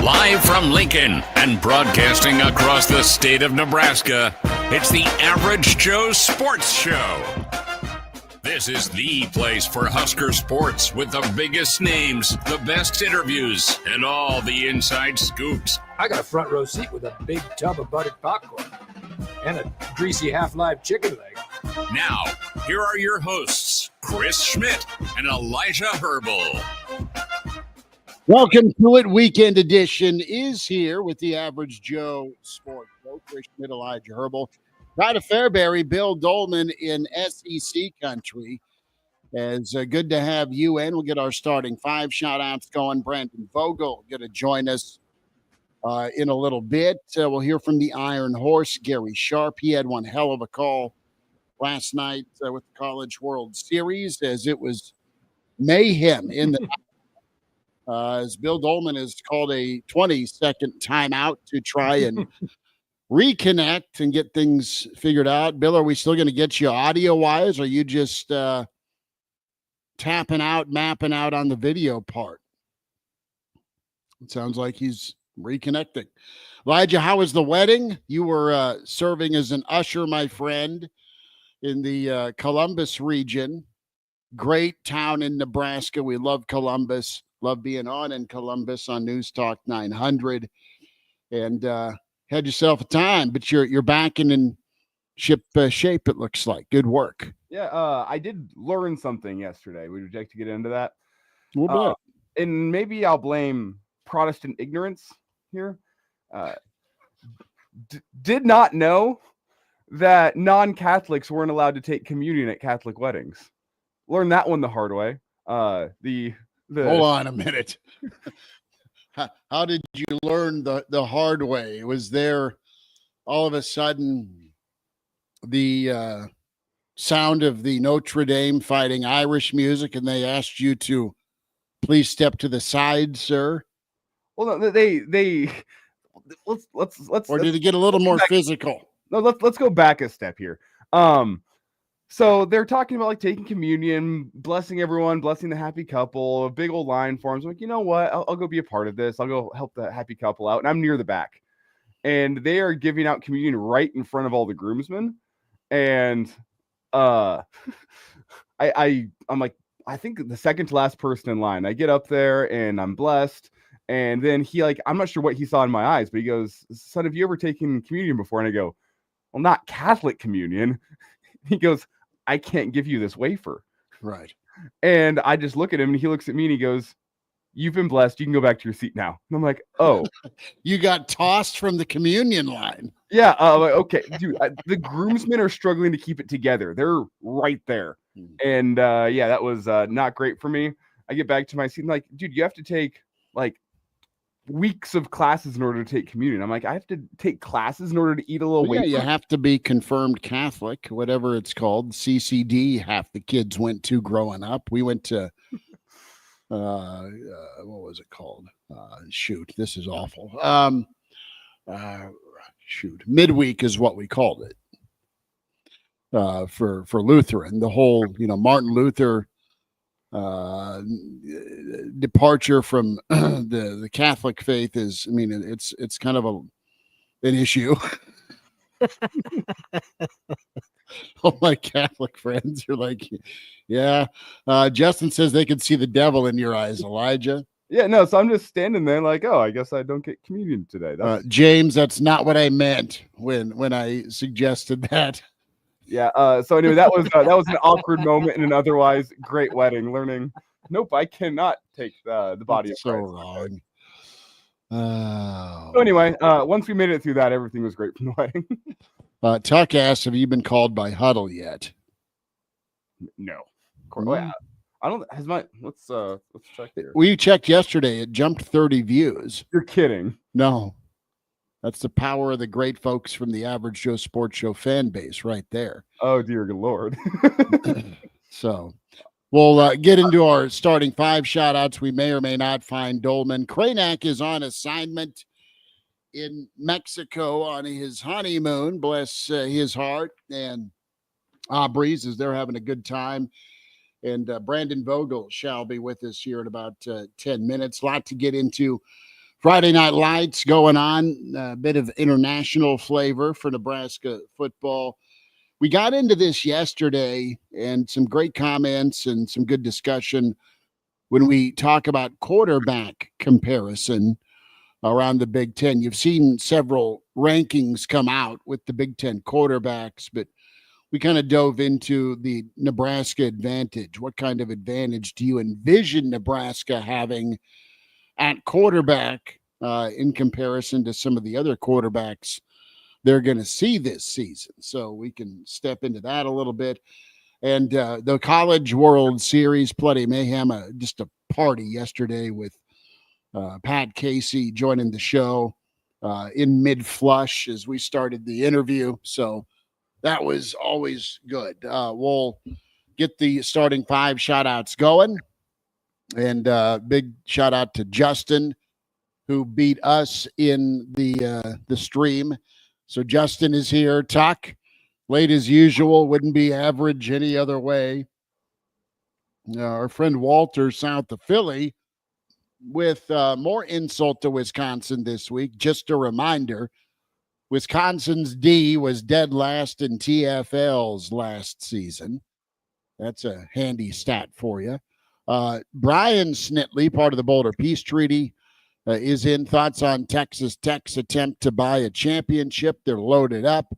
Live from Lincoln and broadcasting across the state of Nebraska, it's the Average Joe Sports Show. This is the place for Husker sports with the biggest names, the best interviews, and all the inside scoops. I got a front row seat with a big tub of buttered popcorn and a greasy half-live chicken leg. Now, here are your hosts, Chris Schmidt and Elijah Herbel. Welcome to it. Weekend edition is here with the Average Joe Sports Show. Chris Schmidt, Elijah Herbel. Out of Fairbury, Bill Doleman in SEC country. It's good to have you in. We'll get our starting five shout-outs going. Brandon Vogel going to join us in a little bit. We'll hear from the Iron Horse, Gary Sharp. He had one hell of a call last night with the College World Series as it was mayhem in the as Bill Doleman has called a 20-second timeout to try and reconnect and get things figured out. Bill, are we still going to get you audio-wise, or are you just tapping out, mapping out on the video part? It sounds like he's reconnecting. Elijah, how was the wedding? You were serving as an usher, my friend, in the Columbus region. Great town in Nebraska. We love Columbus. Love being on in Columbus on News Talk 900. And had yourself a time, but you're back in ship shape, it looks like. Good work. Yeah, I did learn something yesterday. Would you like to get into that? We'll and maybe I'll blame Protestant ignorance here. Did not know that non-Catholics weren't allowed to take communion at Catholic weddings. Learned that one the hard way. Hold on a minute. How did you learn the hard way? Was there all of a sudden the sound of the Notre Dame Fighting Irish music and they asked you to please step to the side, sir? Well, no, they let's or did it get a little more physical? No, let's go back a step here. So they're talking about like taking communion, blessing everyone, blessing the happy couple, a big old line for them. So I'm like, you know what? I'll go be a part of this. I'll go help the happy couple out. And I'm near the back. And they are giving out communion right in front of all the groomsmen. And I'm like, I think the second to last person in line. I get up there and I'm blessed. And then he I'm not sure what he saw in my eyes, but he goes, son, have you ever taken communion before? And I go, well, not Catholic communion. He goes, I can't give you this wafer. Right. And I just look at him and he looks at me and he goes, you've been blessed. You can go back to your seat now. And I'm like, oh. You got tossed from the communion line. Yeah. Okay. Dude, the groomsmen are struggling to keep it together. They're right there. And yeah, that was not great for me. I get back to my seat and like, dude, you have to take weeks of classes in order to take communion. I'm like, I have to take classes in order to eat a little wafer. Yeah, you have to be confirmed Catholic, whatever it's called. CCD, half the kids went to growing up. We went to, what was it called? Shoot, this is awful. Midweek is what we called it for Lutheran. The whole, Martin Luther departure from the Catholic faith is, it's kind of an issue. All my Catholic friends are like, yeah. Justin says they can see the devil in your eyes, Elijah. Yeah, no, so I'm just standing there like, oh, I guess I don't get communion today. James, that's not what I meant when I suggested that. Yeah. So anyway, that was an awkward moment in an otherwise great wedding. Learning, nope, I cannot take the body that's of so Christ. wrong. So anyway, once we made it through that, everything was great from the wedding. Tuck asked, have you been called by Huddle yet? No. Yeah. I don't. Let's check here. We checked yesterday. It jumped 30 views. You're kidding? No. That's the power of the great folks from the Average Joe Sports Show fan base right there. Oh, dear Lord. So we'll get into our starting five shout-outs. We may or may not find Dolman. Kranak is on assignment in Mexico on his honeymoon. Bless his heart. And Breeze, as they're having a good time. And Brandon Vogel shall be with us here in about 10 minutes. A lot to get into Friday Night Lights going on, a bit of international flavor for Nebraska football. We got into this yesterday and some great comments and some good discussion when we talk about quarterback comparison around the Big Ten. You've seen several rankings come out with the Big Ten quarterbacks, but we kind of dove into the Nebraska advantage. What kind of advantage do you envision Nebraska having at quarterback in comparison to some of the other quarterbacks they're going to see this season? So we can step into that a little bit. And the College World Series, Bloody Mayhem, just a party yesterday with Pat Casey joining the show in mid-flush as we started the interview. So that was always good. We'll get the starting five shout-outs going. And big shout-out to Justin, who beat us in the stream. So Justin is here. Tuck, late as usual, wouldn't be average any other way. Our friend Walter, south of Philly, with more insult to Wisconsin this week. Just a reminder, Wisconsin's D was dead last in TFLs last season. That's a handy stat for you. Brian Snitley, part of the Boulder Peace Treaty, is in. Thoughts on Texas Tech's attempt to buy a championship. They're loaded up.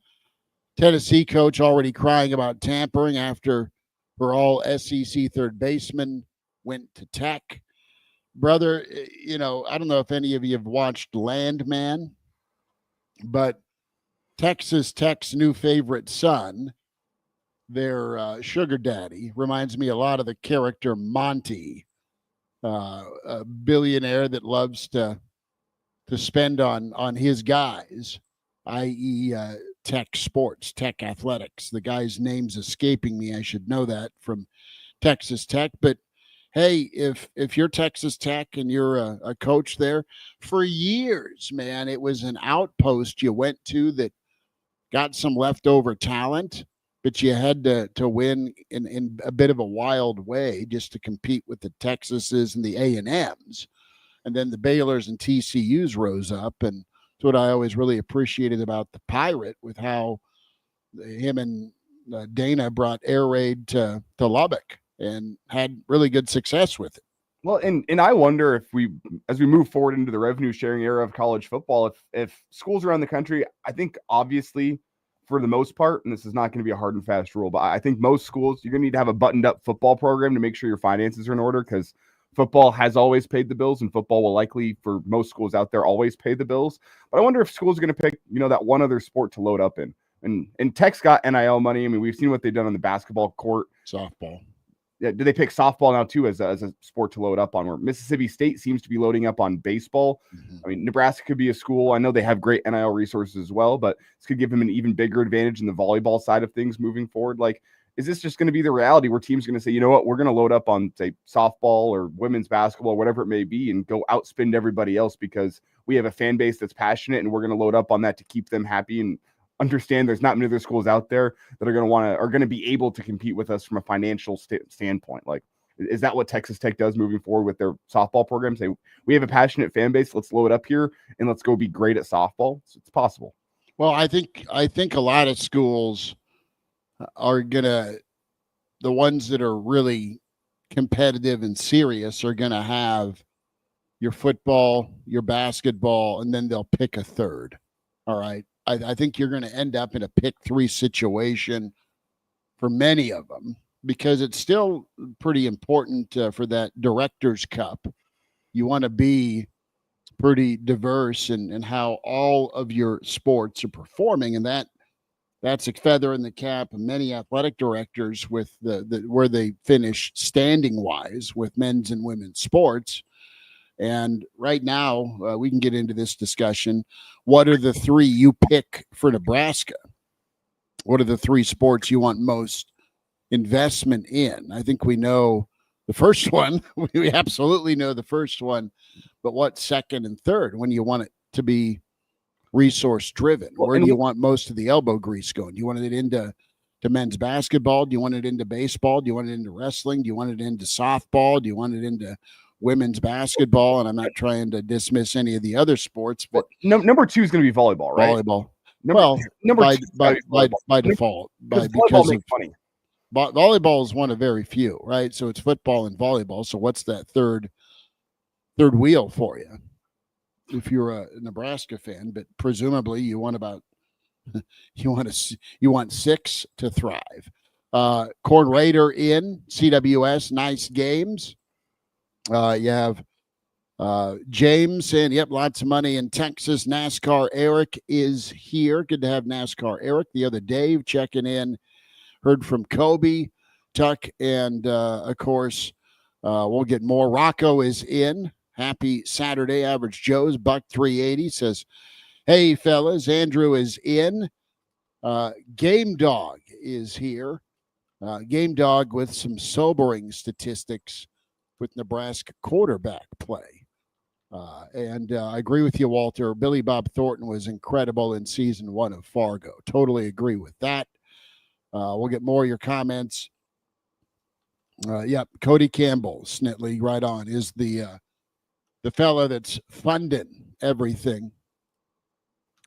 Tennessee coach already crying about tampering after her all SEC third baseman went to Tech. Brother, I don't know if any of you have watched Landman, but Texas Tech's new favorite son, their sugar daddy, reminds me a lot of the character Monty, a billionaire that loves to spend on his guys, i.e. Tech Sports, Tech Athletics. The guy's name's escaping me. I should know that from Texas Tech. But hey, if you're Texas Tech and you're a coach there, for years, man, it was an outpost you went to that got some leftover talent, but you had to win in a bit of a wild way just to compete with the Texases and the A&Ms. And then the Baylors and TCUs rose up, and that's what I always really appreciated about the Pirate, with how him and Dana brought air raid to Lubbock and had really good success with it. Well, and I wonder if as we move forward into the revenue sharing era of college football, if schools around the country, I think obviously for the most part, and this is not going to be a hard and fast rule, but I think most schools, you're going to need to have a buttoned up football program to make sure your finances are in order, because football has always paid the bills, and football will likely, for most schools out there, always pay the bills. But I wonder if schools are going to pick, that one other sport to load up in. And Tech's got NIL money. I mean, we've seen what they've done on the basketball court. Softball. Yeah, do they pick softball now too as a sport to load up on? Where Mississippi State seems to be loading up on baseball. Mm-hmm. I mean, Nebraska could be a school. I know they have great NIL resources as well, but this could give them an even bigger advantage in the volleyball side of things moving forward. Like, is this just going to be the reality where teams are going to say, you know what, we're going to load up on, say, softball or women's basketball, whatever it may be, and go outspend everybody else because we have a fan base that's passionate, and we're going to load up on that to keep them happy and understand there's not many other schools out there that are going to be able to compete with us from a financial standpoint. Like, is that what Texas Tech does moving forward with their softball program? Say, we have a passionate fan base, let's load up here and let's go be great at softball. It's possible. Well, I think a lot of schools are the ones that are really competitive and serious are gonna have your football, your basketball, and then they'll pick a third. All right. I think you're going to end up in a pick three situation for many of them, because it's still pretty important for that Director's Cup. You want to be pretty diverse in how all of your sports are performing, and that's a feather in the cap of many athletic directors with the where they finish standing wise with men's and women's sports. And right now, we can get into this discussion. What are the three you pick for Nebraska? What are the three sports you want most investment in? I think we know the first one. We absolutely know the first one. But what second and third when you want it to be resource driven? Where do you want most of the elbow grease going? Do you want it into men's basketball? Do you want it into baseball? Do you want it into wrestling? Do you want it into softball? Do you want it into women's basketball, and I'm not trying to dismiss any of the other sports, but number 2 is going to be volleyball, right? Volleyball. Number by, 2 by default, because money. Volleyball is one of very few, right? So it's football and volleyball. So what's that third wheel for you? If you're a Nebraska fan, but presumably you want you want 6 to thrive. Corn Raider in CWS, nice games. You have James saying, yep, lots of money in Texas. NASCAR Eric is here. Good to have NASCAR Eric. The other Dave checking in. Heard from Kobe, Tuck, and of course, we'll get more. Rocco is in. Happy Saturday. Average Joe's $1.380 says, hey, fellas, Andrew is in. Game Dog is here. Game Dog with some sobering statistics with Nebraska quarterback play. And I agree with you, Walter. Billy Bob Thornton was incredible in season 1 of Fargo. Totally agree with that. We'll get more of your comments. Yep, Cody Campbell, Snitley, right on, is the fella that's funding everything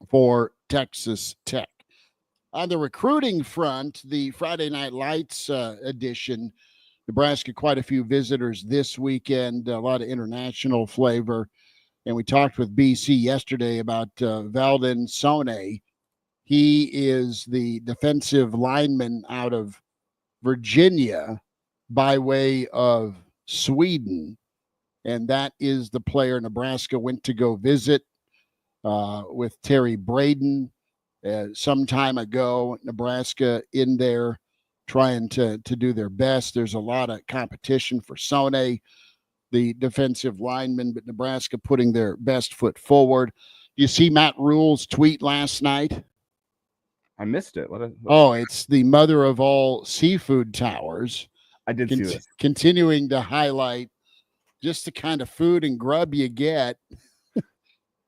for Texas Tech. On the recruiting front, the Friday Night Lights edition, Nebraska, quite a few visitors this weekend, a lot of international flavor. And we talked with BC yesterday about Valdon Sone. He is the defensive lineman out of Virginia by way of Sweden. And that is the player Nebraska went to go visit with Terry Braden some time ago. Nebraska in there trying to do their best. There's a lot of competition for Sone, the defensive lineman, but Nebraska putting their best foot forward. You see Matt Rule's tweet last night? I missed it. It's the mother of all seafood towers. I did see this. Continuing to highlight just the kind of food and grub you get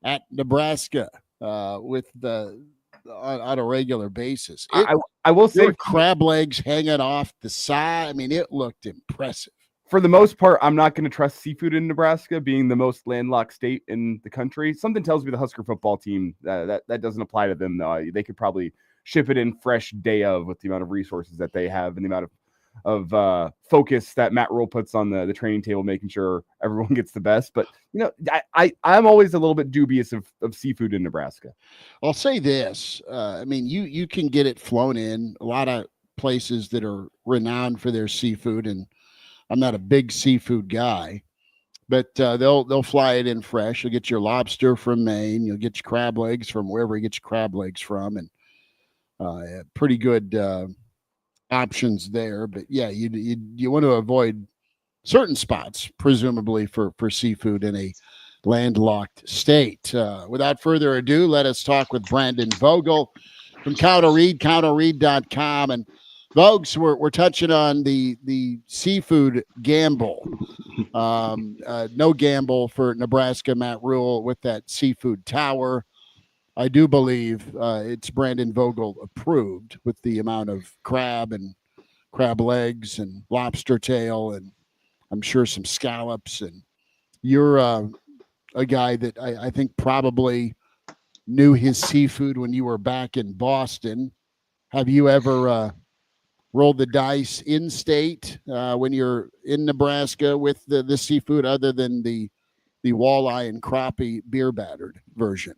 at Nebraska with on a regular basis. I will say crab legs hanging off the side. I mean, it looked impressive. For the most part, I'm not going to trust seafood in Nebraska, being the most landlocked state in the country. Something tells me the Husker football team that doesn't apply to them, though. They could probably ship it in fresh day of with the amount of resources that they have and the amount of focus that Matt Rule puts on the training table, making sure everyone gets the best. But, I'm always a little bit dubious of seafood in Nebraska. I'll say this. I mean, you can get it flown in. A lot of places that are renowned for their seafood, and I'm not a big seafood guy, but they'll fly it in fresh. You'll get your lobster from Maine. You'll get your crab legs from wherever you get your crab legs from, and pretty good options there. But yeah, you want to avoid certain spots, presumably for seafood in a landlocked state. Without further ado, let us talk with Brandon Vogel from Counterread, counterread.com. And Vogues, we're touching on the seafood gamble. No gamble for Nebraska, Matt Rule, with that seafood tower. I do believe it's Brandon Vogel approved with the amount of crab and crab legs and lobster tail, and I'm sure some scallops. And you're a guy that I think probably knew his seafood when you were back in Boston. Have you ever rolled the dice in state when you're in Nebraska with the seafood, other than the walleye and crappie beer battered version?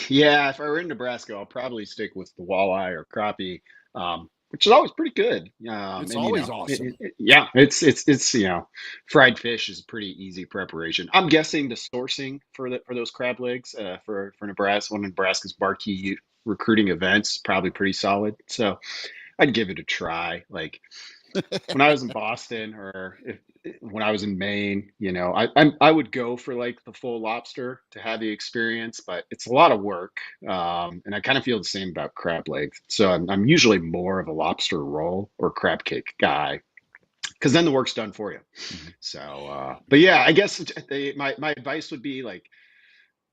Yeah, if I were in Nebraska, I'll probably stick with the walleye or crappie, which is always pretty good. It's always awesome. It's fried fish is a pretty easy preparation. I'm guessing the sourcing for those crab legs for Nebraska, one of Nebraska's marquee recruiting events, probably pretty solid. So I'd give it a try. Like when I was in Boston, or when I was in Maine, I would go for like the full lobster to have the experience, but it's a lot of work. And I kind of feel the same about crab legs. So I'm usually more of a lobster roll or crab cake guy, because then the work's done for you. Mm-hmm. So, but yeah, I guess my advice would be like,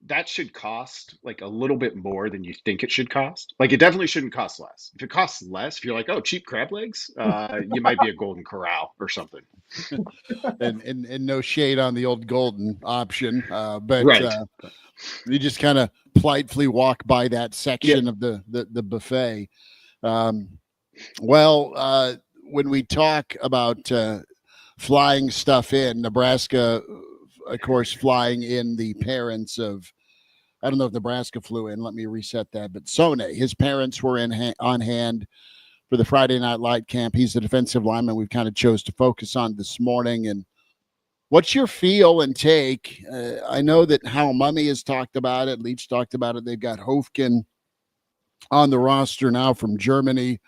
that should cost like a little bit more than you think it should cost. Like it definitely shouldn't cost less. If it costs less, if you're like, oh, cheap crab legs, you might be a Golden Corral or something. And no shade on the old golden option, but Right. you just kind of politely walk by that section of the buffet. When we talk about flying stuff in, Nebraska, of course, flying in the parents of, I don't know if Nebraska flew in, let me reset that, but Sone, his parents were on hand for the Friday Night Light camp. He's the defensive lineman we've kind of chose to focus on this morning. And what's your feel and take? I know that Hal Mummy has talked about it. Leach talked about it. They've got Hofken on the roster now from Germany.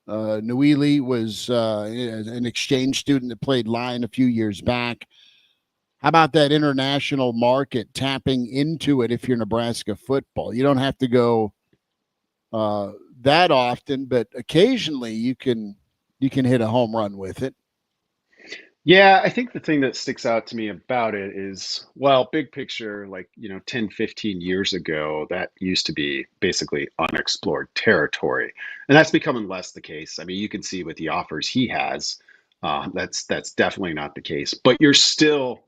Nuili was an exchange student that played line a few years back. How about that international market, tapping into it if you're Nebraska football? You don't have to go that often, but occasionally you can hit a home run with it. Yeah, I think the thing that sticks out to me about it is, well, big picture, like, 10, 15 years ago, that used to be basically unexplored territory. And that's becoming less the case. I mean, you can see with the offers he has, that's definitely not the case. But you're still,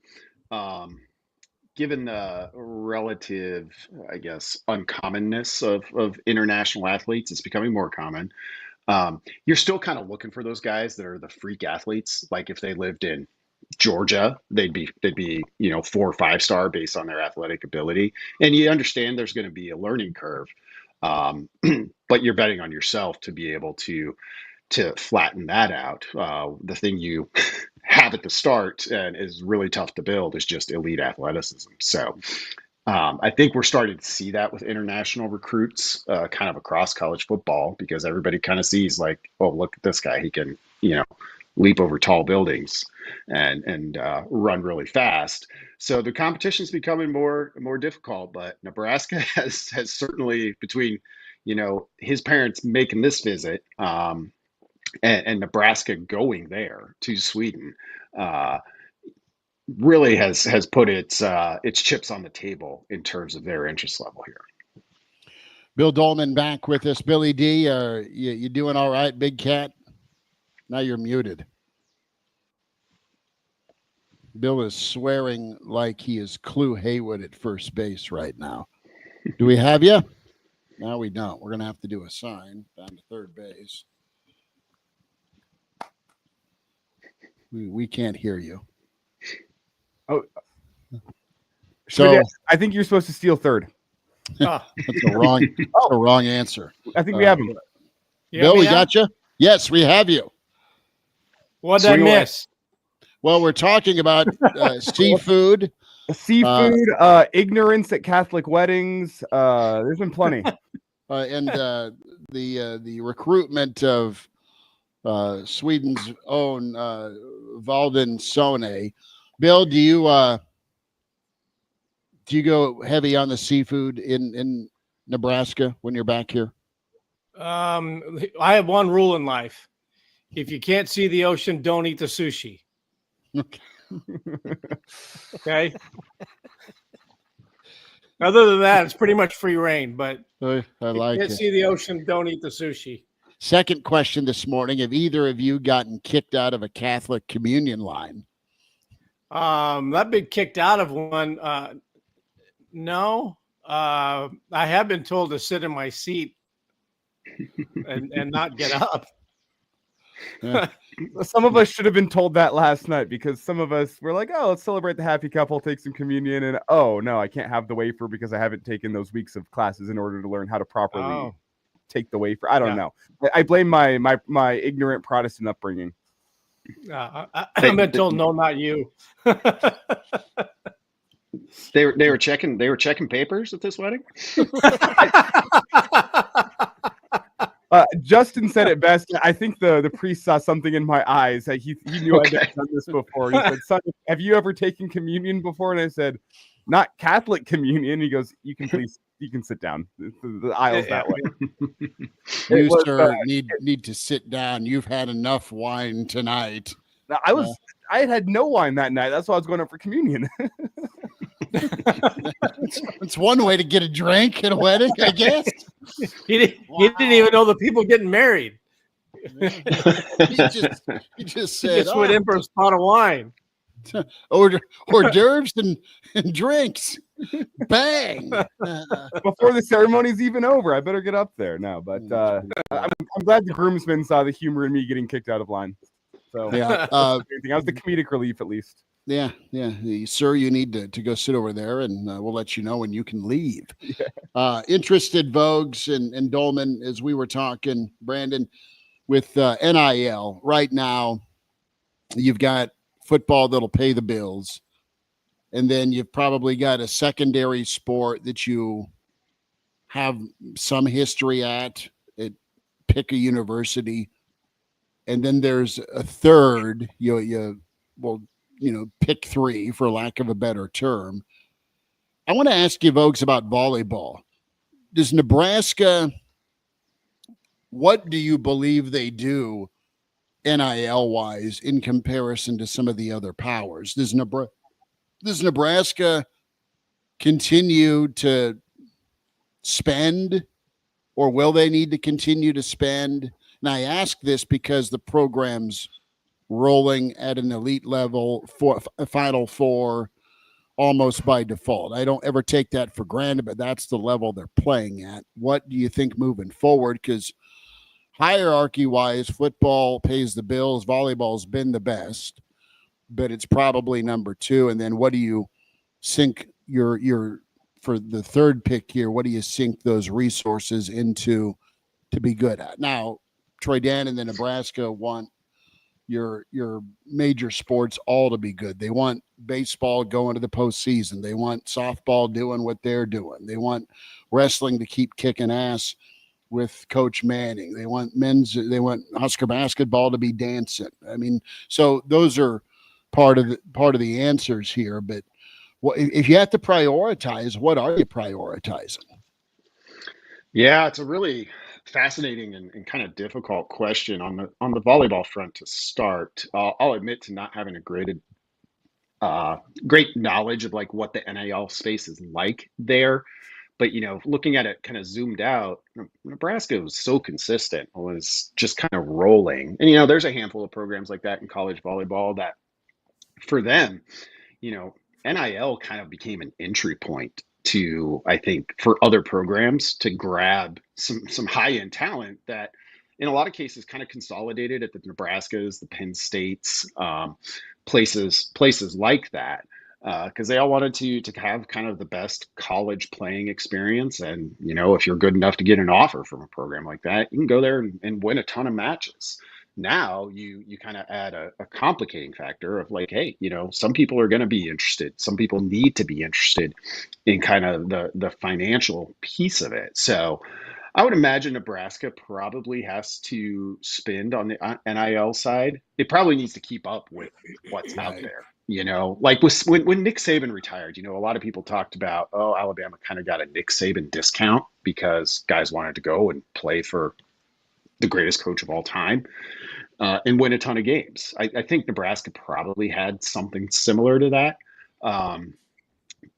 given the relative, I guess, uncommonness of international athletes, it's becoming more common. You're still kind of looking for those guys that are the freak athletes. Like if they lived in Georgia, they'd be 4 or 5 star based on their athletic ability. And you understand there's going to be a learning curve, but you're betting on yourself to be able to flatten that out. The thing you have at the start and is really tough to build is just elite athleticism. So I think we're starting to see that with international recruits, kind of across college football, because everybody kind of sees like, oh, look at this guy. He can, leap over tall buildings and run really fast. So the competition is becoming more difficult. But Nebraska has certainly, between, his parents making this visit and Nebraska going there to Sweden, really has put its chips on the table in terms of their interest level here. Bill Doleman back with us. Billy D, you doing all right, Big Cat? Now you're muted. Bill is swearing like he is Clue Haywood at first base right now. Do we have you? No, we don't. We're going to have to do a sign down to third base. We can't hear you. Oh, so I think you're supposed to steal third. That's a wrong answer. I think we have him. Bill, we got you? Yes, we have you. What did I miss? Well, we're talking about seafood. Ignorance at Catholic weddings. There's been plenty. And the recruitment of Sweden's own Valden Sone. Bill, do you go heavy on the seafood in Nebraska when you're back here? I have one rule in life: if you can't see the ocean, don't eat the sushi. Okay. Other than that, it's pretty much free reign. But I like it. Can't see the ocean, don't eat the sushi. Second question this morning: have either of you gotten kicked out of a Catholic communion line? I've been kicked out of one. No. I have been told to sit in my seat and not get up. Yeah. Some of us should have been told that last night, because some of us were like, oh, let's celebrate the happy couple, take some communion, and oh no, I can't have the wafer because I haven't taken those weeks of classes in order to learn how to properly take the wafer. I don't know. I blame my ignorant Protestant upbringing. I've been told no, not you. They were checking papers at this wedding. Justin said it best. I think the priest saw something in my eyes. He knew I'd done this before. He said, "Son, have you ever taken communion before?" And I said, "Not Catholic communion." He goes, "You can sit down. The aisle's that way." You, sir, need to sit down. You've had enough wine tonight. I had no wine that night. That's why I was going up for communion. It's one way to get a drink at a wedding, I guess. He didn't even know the people getting married. He just said, Just went in for a pot of wine. hors d'oeuvres and drinks. Bang. Before the ceremony's even over, I better get up there now. But I'm glad the groomsmen saw the humor in me getting kicked out of line. So Yeah, I was the comedic relief at least. yeah. Sir, you need to go sit over there, and we'll let you know when you can leave. Yeah. Interested Vogues and Dolman, as we were talking, Brandon, with NIL right now, you've got football that'll pay the bills. And then you've probably got a secondary sport that you have some history at pick a university. And then there's a third, pick three, for lack of a better term. I want to ask you, folks, about volleyball. Does Nebraska, what do you believe they do NIL-wise in comparison to some of the other powers? Does Nebraska continue to spend, or will they need to continue to spend? And I ask this because the program's rolling at an elite level for a Final Four almost by default. I don't ever take that for granted, but that's the level they're playing at. What do you think moving forward? Because hierarchy-wise, football pays the bills. Volleyball's been the best, but it's probably number two. And then what do you sink your for the third pick here? What do you sink those resources into to be good at? Now, Troy Dan and the Nebraska want your major sports all to be good. They want baseball going to the postseason. They want softball doing what they're doing. They want wrestling to keep kicking ass with Coach Manning. They want Husker basketball to be dancing. I mean, so those are part of the answers here. But if you have to prioritize, what are you prioritizing? Yeah, it's a really fascinating and kind of difficult question on the volleyball front to start. I'll admit to not having a great knowledge of like what the NIL space is like there. But, looking at it kind of zoomed out, Nebraska was so consistent, was just kind of rolling. And, there's a handful of programs like that in college volleyball that for them, NIL kind of became an entry point to, I think, for other programs to grab some high-end talent that in a lot of cases kind of consolidated at the Nebraskas, the Penn States, places like that. Because they all wanted to have kind of the best college playing experience. And, if you're good enough to get an offer from a program like that, you can go there and win a ton of matches. Now you kind of add a complicating factor of like, hey, some people are going to be interested. Some people need to be interested in kind of the financial piece of it. So I would imagine Nebraska probably has to spend on the NIL side. It probably needs to keep up with what's out there. Like when Nick Saban retired, a lot of people talked about, Alabama kind of got a Nick Saban discount because guys wanted to go and play for the greatest coach of all time and win a ton of games. I think Nebraska probably had something similar to that.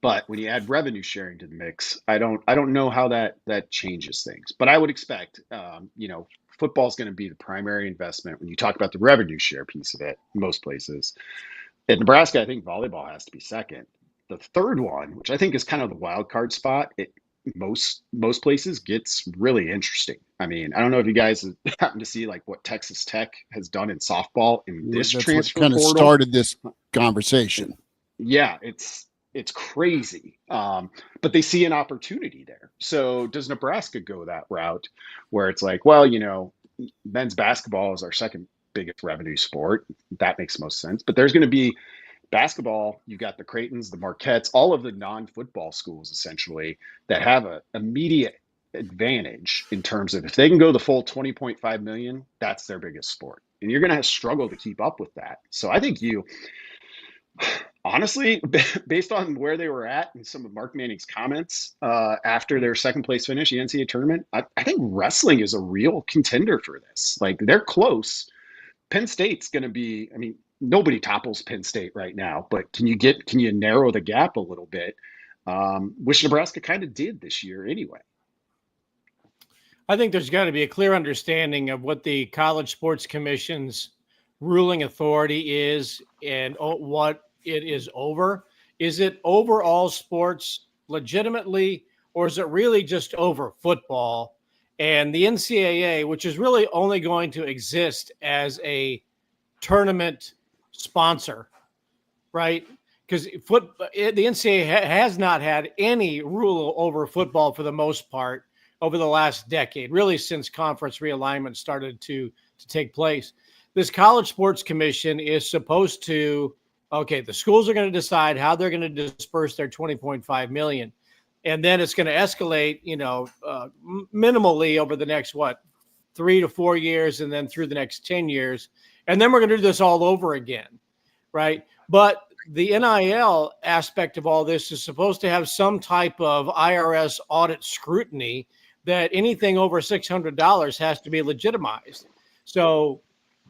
But when you add revenue sharing to the mix, I don't know how that changes things. But I would expect, football is going to be the primary investment when you talk about the revenue share piece of it in most places. At Nebraska, I think volleyball has to be second. The third one, which I think is kind of the wild card spot, most places gets really interesting. I mean, I don't know if you guys happen to see like what Texas Tech has done in softball in this transfer what kind portal. of started this conversation. Yeah, it's crazy. But they see an opportunity there. So does Nebraska go that route where it's like, well, men's basketball is our second biggest revenue sport. That makes most sense. But there's going to be basketball. You've got the Creightons, the Marquettes, all of the non-football schools essentially that have an immediate advantage in terms of if they can go the full 20.5 million, that's their biggest sport. And you're going to struggle to keep up with that. So I think honestly, based on where they were at and some of Mark Manning's comments after their second place finish, the NCAA tournament, I think wrestling is a real contender for this. Like they're close. Penn State's going to be, nobody topples Penn State right now, but can you narrow the gap a little bit? Which Nebraska kind of did this year anyway. I think there's got to be a clear understanding of what the College Sports Commission's ruling authority is and what it is over. Is it over all sports legitimately, or is it really just over football? And the NCAA, which is really only going to exist as a tournament sponsor, right? Because the NCAA has not had any rule over football for the most part over the last decade, really since conference realignment started to take place. This College Sports Commission is supposed to, okay, the schools are going to decide how they're going to disperse their $20.5 million. And then it's going to escalate, minimally over the next, 3 to 4 years, and then through the next 10 years. And then we're going to do this all over again, right? But the NIL aspect of all this is supposed to have some type of IRS audit scrutiny that anything over $600 has to be legitimized. So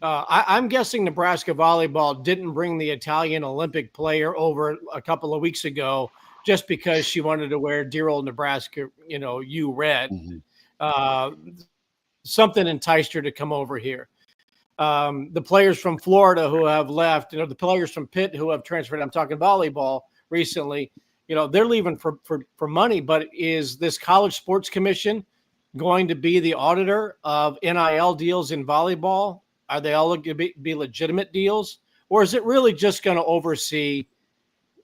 I'm guessing Nebraska volleyball didn't bring the Italian Olympic player over a couple of weeks ago just because she wanted to wear dear old Nebraska, U red. Mm-hmm. Something enticed her to come over here. The players from Florida who have left, the players from Pitt who have transferred, I'm talking volleyball recently, they're leaving for money. But is this College Sports Commission going to be the auditor of NIL deals in volleyball? Are they all going to be legitimate deals? Or is it really just going to oversee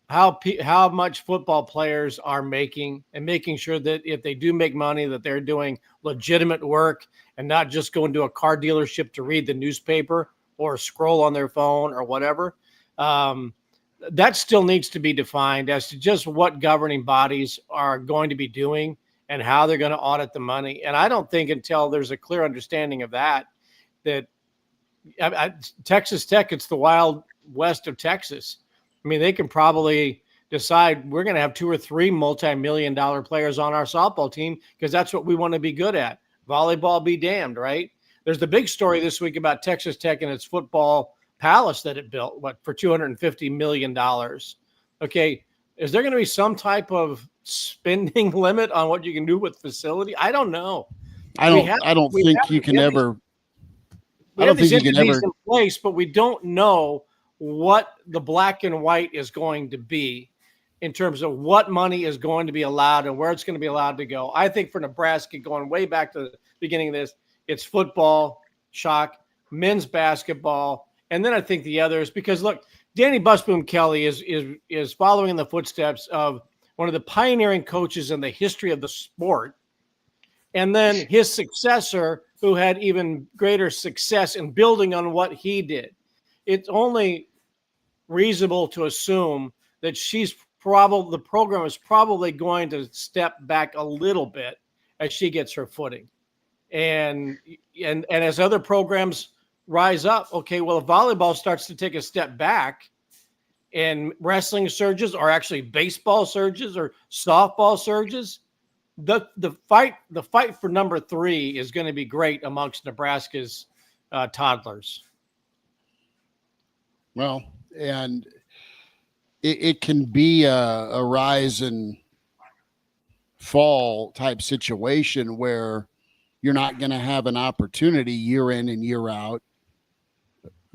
how much football players are making and making sure that if they do make money, that they're doing legitimate work and not just going to a car dealership to read the newspaper or scroll on their phone or whatever? That still needs to be defined as to just what governing bodies are going to be doing and how they're going to audit the money. And I don't think until there's a clear understanding of that Texas Tech, it's the wild west of Texas. I mean, they can probably decide we're going to have 2 or 3 multi-million-dollar players on our softball team because that's what we want to be good at. Volleyball be damned, right? There's the big story this week about Texas Tech and its football palace that it built, for $250 million. Okay, is there going to be some type of spending limit on what you can do with facility? I don't know. I don't think you can ever in place, but we don't know what the black and white is going to be in terms of what money is going to be allowed and where it's going to be allowed to go. I think for Nebraska, going way back to the beginning of this, it's football, shock, men's basketball, and then I think the others, because look, Danny Busboom Kelly is following in the footsteps of one of the pioneering coaches in the history of the sport. And then his successor, who had even greater success in building on what he did. It's only reasonable to assume that the program is probably going to step back a little bit as she gets her footing. And as other programs rise up, okay, well, if volleyball starts to take a step back and wrestling surges, or actually baseball surges or softball surges, the fight for number 3 is going to be great amongst Nebraska's toddlers. Well, and it can be a rise and fall type situation where you're not going to have an opportunity year in and year out,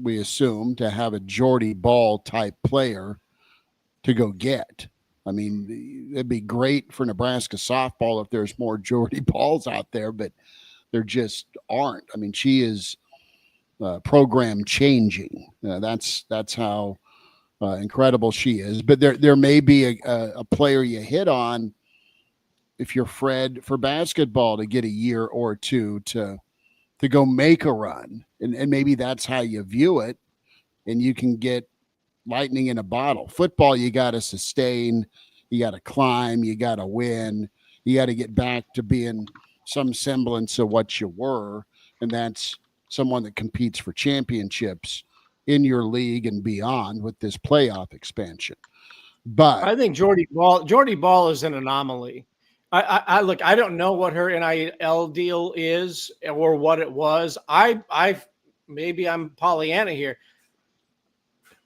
we assume, to have a Jordy Ball type player to go get. I mean, it'd be great for Nebraska softball if there's more Jordy Balls out there, but there just aren't. I mean, she is program changing. That's how incredible she is. But there may be a player you hit on if you're Fred for basketball to get a year or two to go make a run, and maybe that's how you view it, and you can get lightning in a bottle. Football, you got to sustain, you got to climb, you got to win, you got to get back to being some semblance of what you were, and that's someone that competes for championships in your league and beyond with this playoff expansion. But I think Jordy Ball is an anomaly. I look, I don't know what her NIL deal is or what it was. Maybe I'm Pollyanna here.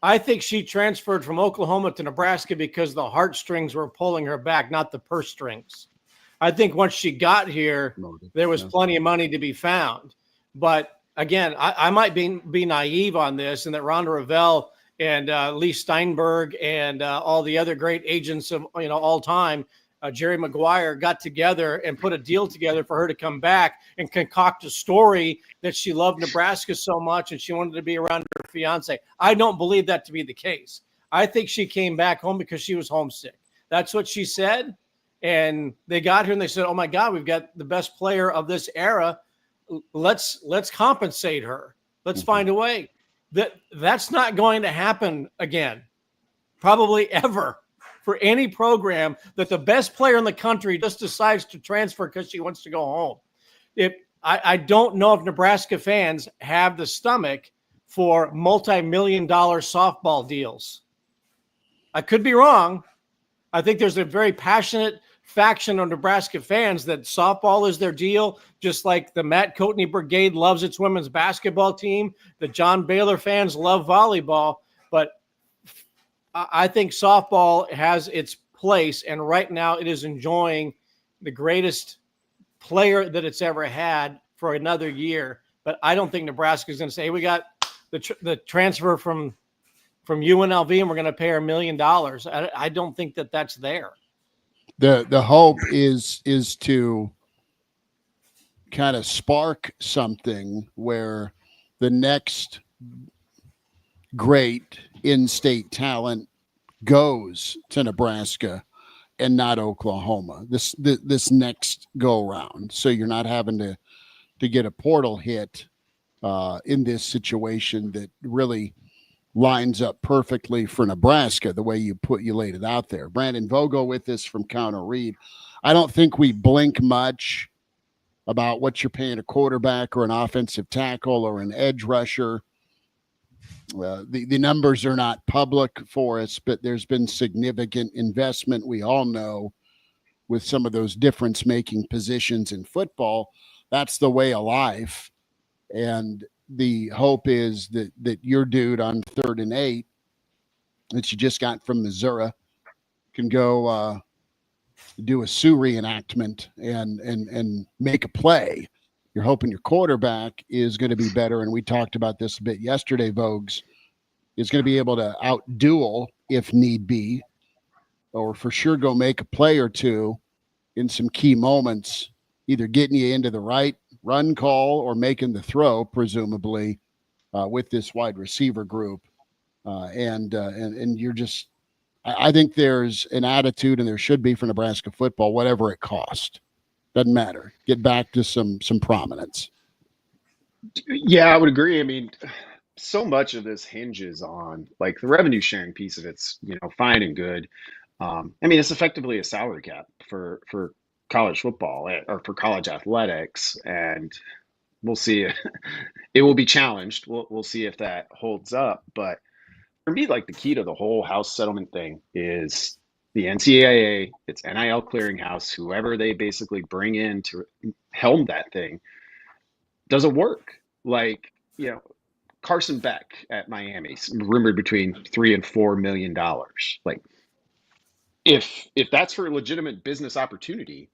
I think she transferred from Oklahoma to Nebraska because the heartstrings were pulling her back, not the purse strings. I think once she got here, there was plenty of money to be found. But again, I might be naive on this, and that Rhonda Revelle and Lee Steinberg and all the other great agents of all time, Jerry Maguire, got together and put a deal together for her to come back and concoct a story that she loved Nebraska so much and she wanted to be around her fiance. I don't believe that to be the case. I think she came back home because she was homesick. That's what she said. And they got her and they said, oh my God, we've got the best player of this era. Let's compensate her. Let's find a way. That's not going to happen again, probably ever, for any program that the best player in the country just decides to transfer because she wants to go home. I don't know if Nebraska fans have the stomach for multi-million-dollar softball deals. I could be wrong. I think there's a very passionate faction of Nebraska fans that softball is their deal, just like the Matt Coatney Brigade loves its women's basketball team. The John Baylor fans love volleyball. But I think softball has its place, and right now it is enjoying the greatest player that it's ever had for another year. But I don't think Nebraska is going to say, hey, we got the transfer from UNLV and we're going to pay her $1 million. I don't think that that's there. The hope is to kind of spark something where the next great in-state talent goes to Nebraska and not Oklahoma this next go round. So you're not having to get a portal hit in this situation that really lines up perfectly for Nebraska, the way you laid it out there. Brandon Vogel with us from Counter Read. I don't think we blink much about what you're paying a quarterback or an offensive tackle or an edge rusher. The numbers are not public for us, but there's been significant investment, we all know, with some of those difference-making positions in football. That's the way of life. And the hope is that your dude on 3rd and 8 that you just got from Missouri can go do a Sioux reenactment and make a play. You're hoping your quarterback is going to be better, and we talked about this a bit yesterday, Vogues, is going to be able to out-duel if need be, or for sure go make a play or two in some key moments, either getting you into the right run call or making the throw, presumably, with this wide receiver group. And you're just – I think there's an attitude, and there should be for Nebraska football, whatever it costs. Doesn't matter. Get back to some prominence. Yeah, I would agree. I mean, so much of this hinges on like the revenue sharing piece of it's, fine and good. I mean, it's effectively a salary cap for college football or for college athletics, and we'll see. It will be challenged. We'll see if that holds up. But for me, like the key to the whole house settlement thing is the NCAA, it's NIL clearinghouse, whoever they basically bring in to helm that thing, doesn't work. Like, Carson Beck at Miami, rumored between $3 and $4 million. Like, if that's for a legitimate business opportunity,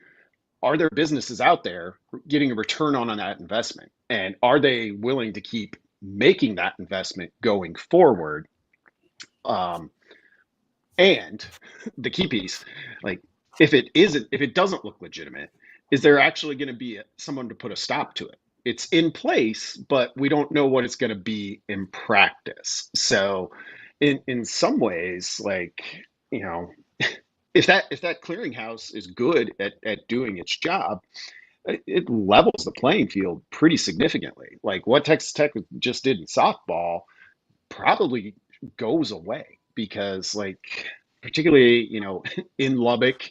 are there businesses out there getting a return on that investment? And are they willing to keep making that investment going forward? And the key piece, like if it doesn't look legitimate, is there actually going to be someone to put a stop to it? It's in place, but we don't know what it's going to be in practice. So in some ways, like, if that clearinghouse is good at doing its job, it levels the playing field pretty significantly. Like what Texas Tech just did in softball probably goes away because, like, particularly, in Lubbock,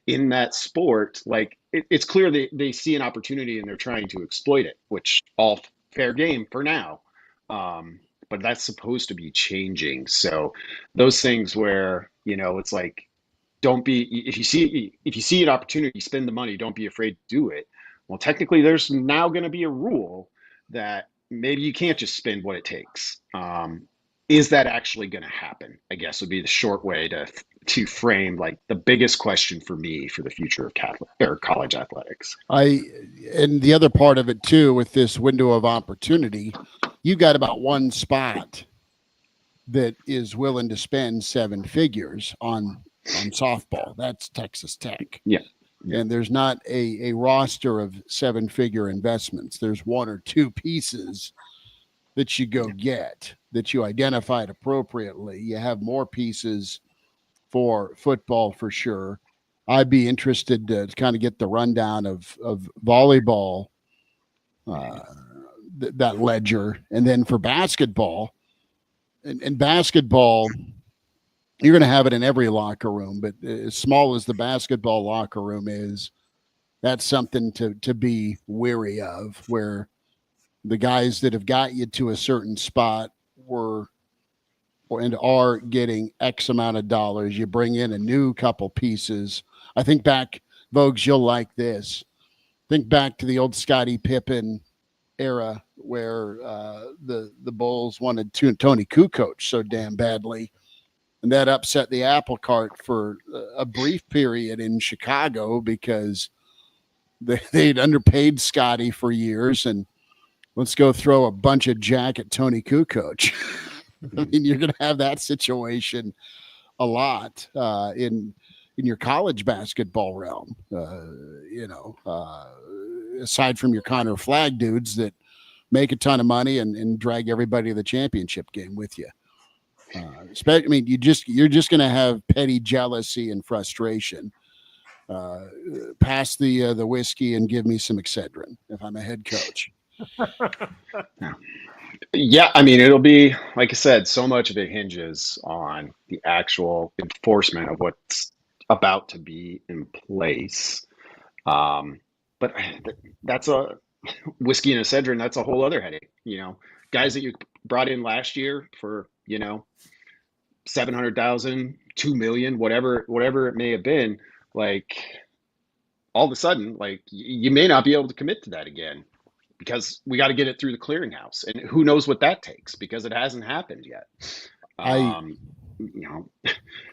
in that sport, like it's clear they see an opportunity and they're trying to exploit it, which all fair game for now. But that's supposed to be changing. So those things where, it's like, if you see an opportunity, spend the money, don't be afraid to do it. Well, technically there's now going to be a rule that maybe you can't just spend what it takes. is that actually going to happen? I guess would be the short way to frame like the biggest question for me for the future of college athletics. And the other part of it too, with this window of opportunity, you got about one spot that is willing to spend 7 figures on softball. That's Texas Tech. Yeah. And there's not a roster of 7-figure investments. There's 1 or 2 pieces that you go get, that you identified appropriately. You have more pieces for football for sure. I'd be interested to kind of get the rundown of volleyball, that ledger. And then for basketball, and basketball, you're going to have it in every locker room, but as small as the basketball locker room is, that's something to be wary of, where the guys that have got you to a certain spot are getting X amount of dollars. You bring in a new couple pieces. I think back, Vogues, you'll like this. Think back to the old Scottie Pippen era where the Bulls wanted Tony Kukoc so damn badly. And that upset the apple cart for a brief period in Chicago because they'd underpaid Scotty for years. And let's go throw a bunch of jack at Tony Kukoc. I mean, you're going to have that situation a lot in your college basketball realm. Aside from your Connor Flagg dudes that make a ton of money and drag everybody to the championship game with you. I mean, you're just going to have petty jealousy and frustration. Pass the whiskey and give me some Excedrin if I'm a head coach. Yeah, I mean, it'll be, like I said, so much of it hinges on the actual enforcement of what's about to be in place. But that's a whiskey and Excedrin. That's a whole other headache. Guys that you brought in last year for, $700,000, $2 million, whatever it may have been, like all of a sudden, like you may not be able to commit to that again because we got to get it through the clearinghouse, and who knows what that takes because it hasn't happened yet.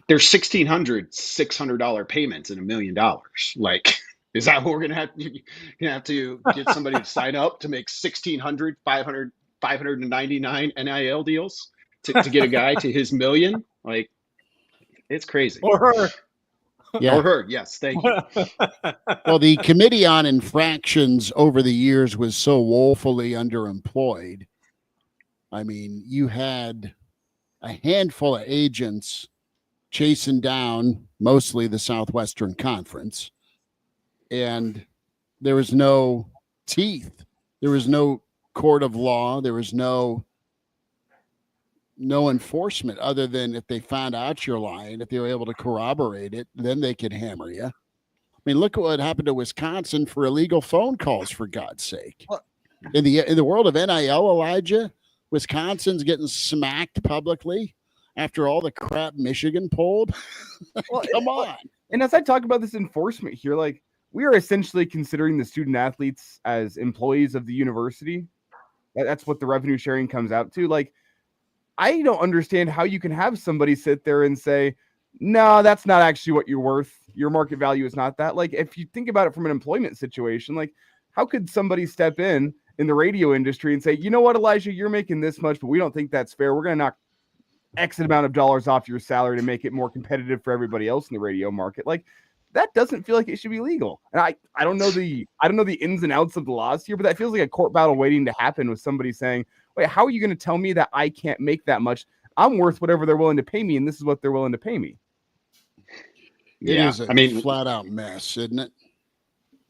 There's $1,600 payments in $1 million. Like, is that what we're gonna have? You're gonna have to get somebody to sign up to make 599 NIL deals to get a guy to his $1 million. Like, it's crazy. Or her. Yeah. Or her. Yes. Thank you. Well, the Committee on Infractions over the years was so woefully underemployed. I mean, you had a handful of agents chasing down mostly the Southwestern Conference, and there was no teeth. There was no court of law. There was no enforcement other than if they found out you're lying, if they were able to corroborate it, then they could hammer you. I mean, look at what happened to Wisconsin for illegal phone calls, for God's sake. In the world of NIL, Elijah, Wisconsin's getting smacked publicly after all the crap Michigan pulled. Well, come on. And as I talk about this enforcement here, like, we are essentially considering the student athletes as employees of the university. That's what the revenue sharing comes out to. Like, I don't understand how you can have somebody sit there and say, no, that's not actually what you're worth. Your market value is not that. Like, if you think about it from an employment situation, like, how could somebody step in the radio industry and say, you know what, Elijah, you're making this much, but we don't think that's fair. We're going to knock X amount of dollars off your salary to make it more competitive for everybody else in the radio market. Like, that doesn't feel like it should be legal. And I don't know the ins and outs of the laws here, but that feels like a court battle waiting to happen with somebody saying, wait, how are you going to tell me that I can't make that much? I'm worth whatever they're willing to pay me, and this is what they're willing to pay me. It is a flat out mess, isn't it?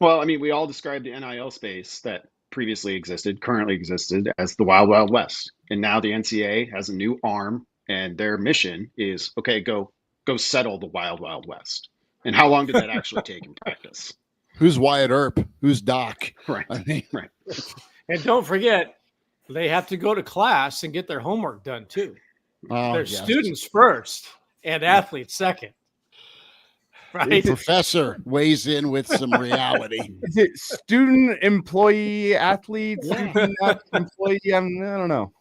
Well, I mean, we all described the NIL space that currently existed as the Wild Wild West. And now the NCAA has a new arm, and their mission is, okay, go settle the Wild Wild West. And how long did that actually take in practice? Who's Wyatt Earp? Who's Doc? Right. I mean, right. And don't forget, they have to go to class and get their homework done too. They're students first and athletes second. Right. The professor weighs in with some reality. Is it student, employee, athlete, student, employee? I don't know.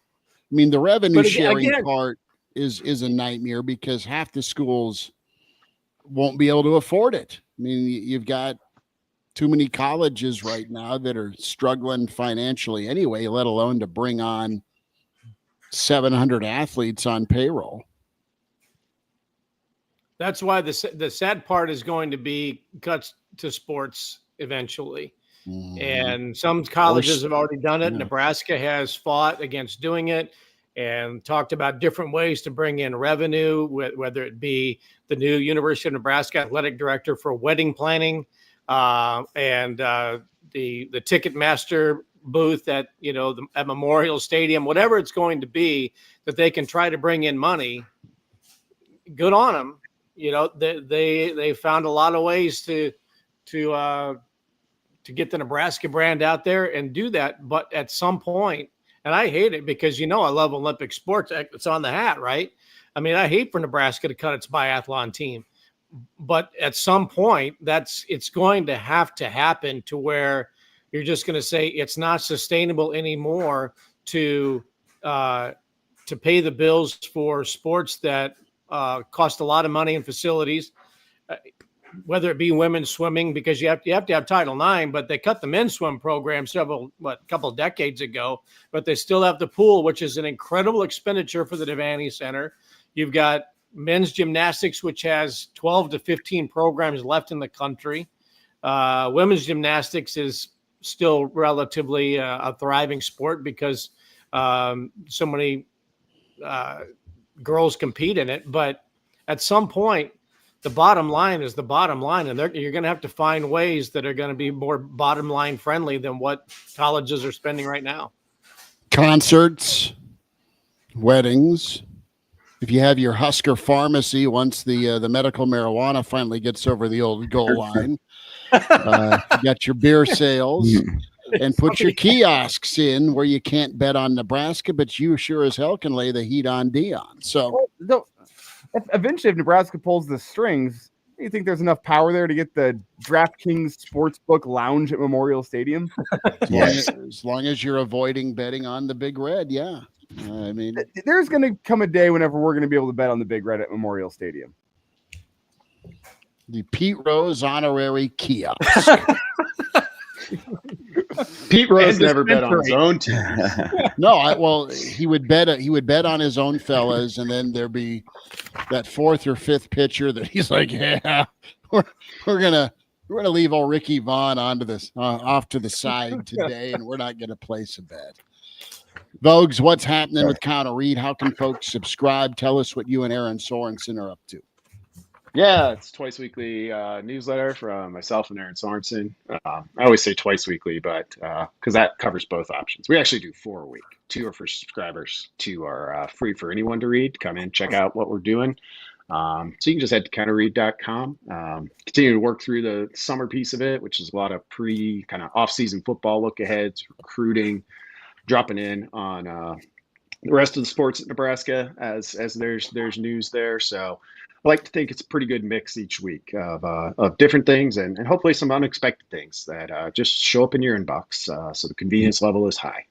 I mean, the revenue sharing again, part is a nightmare because half the schools won't be able to afford it. I mean, you've got too many colleges right now that are struggling financially anyway, let alone to bring on 700 athletes on payroll. That's why the sad part is going to be cuts to sports eventually. Mm-hmm. And some colleges have already done it. Yeah. Nebraska has fought against doing it and talked about different ways to bring in revenue, whether it be the new University of Nebraska athletic director for wedding planning and the ticket master booth at at Memorial Stadium, whatever it's going to be that they can try to bring in money. Good on them. They found a lot of ways to get the Nebraska brand out there and do that. But at some point, and I hate it because, I love Olympic sports. It's on the hat, right? I mean, I hate for Nebraska to cut its biathlon team. But at some point, it's going to have to happen to where you're just going to say it's not sustainable anymore to pay the bills for sports that cost a lot of money in facilities, whether it be women's swimming, because you have to have Title IX, but they cut the men's swim program a couple decades ago, but they still have the pool, which is an incredible expenditure for the Devaney Center. You've got men's gymnastics, which has 12 to 15 programs left in the country. Women's gymnastics is still relatively a thriving sport because so many girls compete in it. But at some point, the bottom line is the bottom line, and you're going to have to find ways that are going to be more bottom line friendly than what colleges are spending right now. Concerts, weddings. If you have your Husker pharmacy, once the medical marijuana finally gets over the old goal line, you got your beer sales, and put your kiosks in where you can't bet on Nebraska, but you sure as hell can lay the heat on Dion. So eventually, if Nebraska pulls the strings, do you think there's enough power there to get the DraftKings Sportsbook Lounge at Memorial Stadium? As long as you're avoiding betting on the Big Red, yeah. I mean, there's going to come a day whenever we're going to be able to bet on the Big Red at Memorial Stadium. The Pete Rose honorary kiosk. Pete Rose never bet on his own team. No, he would bet on his own fellas, and then there'd be that fourth or fifth pitcher that he's like, yeah, we're gonna leave old Ricky Vaughn onto this off to the side today, and we're not gonna place a bet. Vogues, what's happening with Counter Read? How can folks subscribe? Tell us what you and Aaron Sorensen are up to. Yeah, it's twice weekly newsletter from myself and Aaron Sorensen. I always say twice weekly, but because that covers both options. We actually do 4 a week. 2 are for subscribers. 2 are free for anyone to read. Come in, check out what we're doing. So you can just head to counterread.com. Continue to work through the summer piece of it, which is a lot of kind of off-season football look aheads, recruiting, dropping in on the rest of the sports at Nebraska as there's news there. So I like to think it's a pretty good mix each week of different things and hopefully some unexpected things that just show up in your inbox. So the convenience level is high.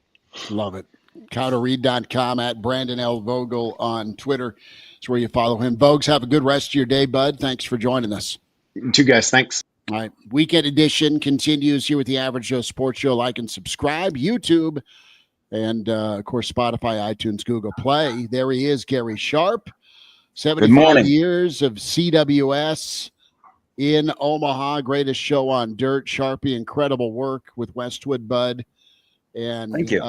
Love it. Counterread.com at Brandon L. Vogel on Twitter. That's where you follow him. Vogues, have a good rest of your day, bud. Thanks for joining us. You too, guys. Thanks. All right. Weekend edition continues here with the Average Joe Sports Show. Like and subscribe. YouTube and, of course, Spotify, iTunes, Google Play. There he is, Gary Sharp. 75 years of CWS in Omaha. Greatest show on dirt. Sharpie, incredible work with Westwood, bud. And thank you.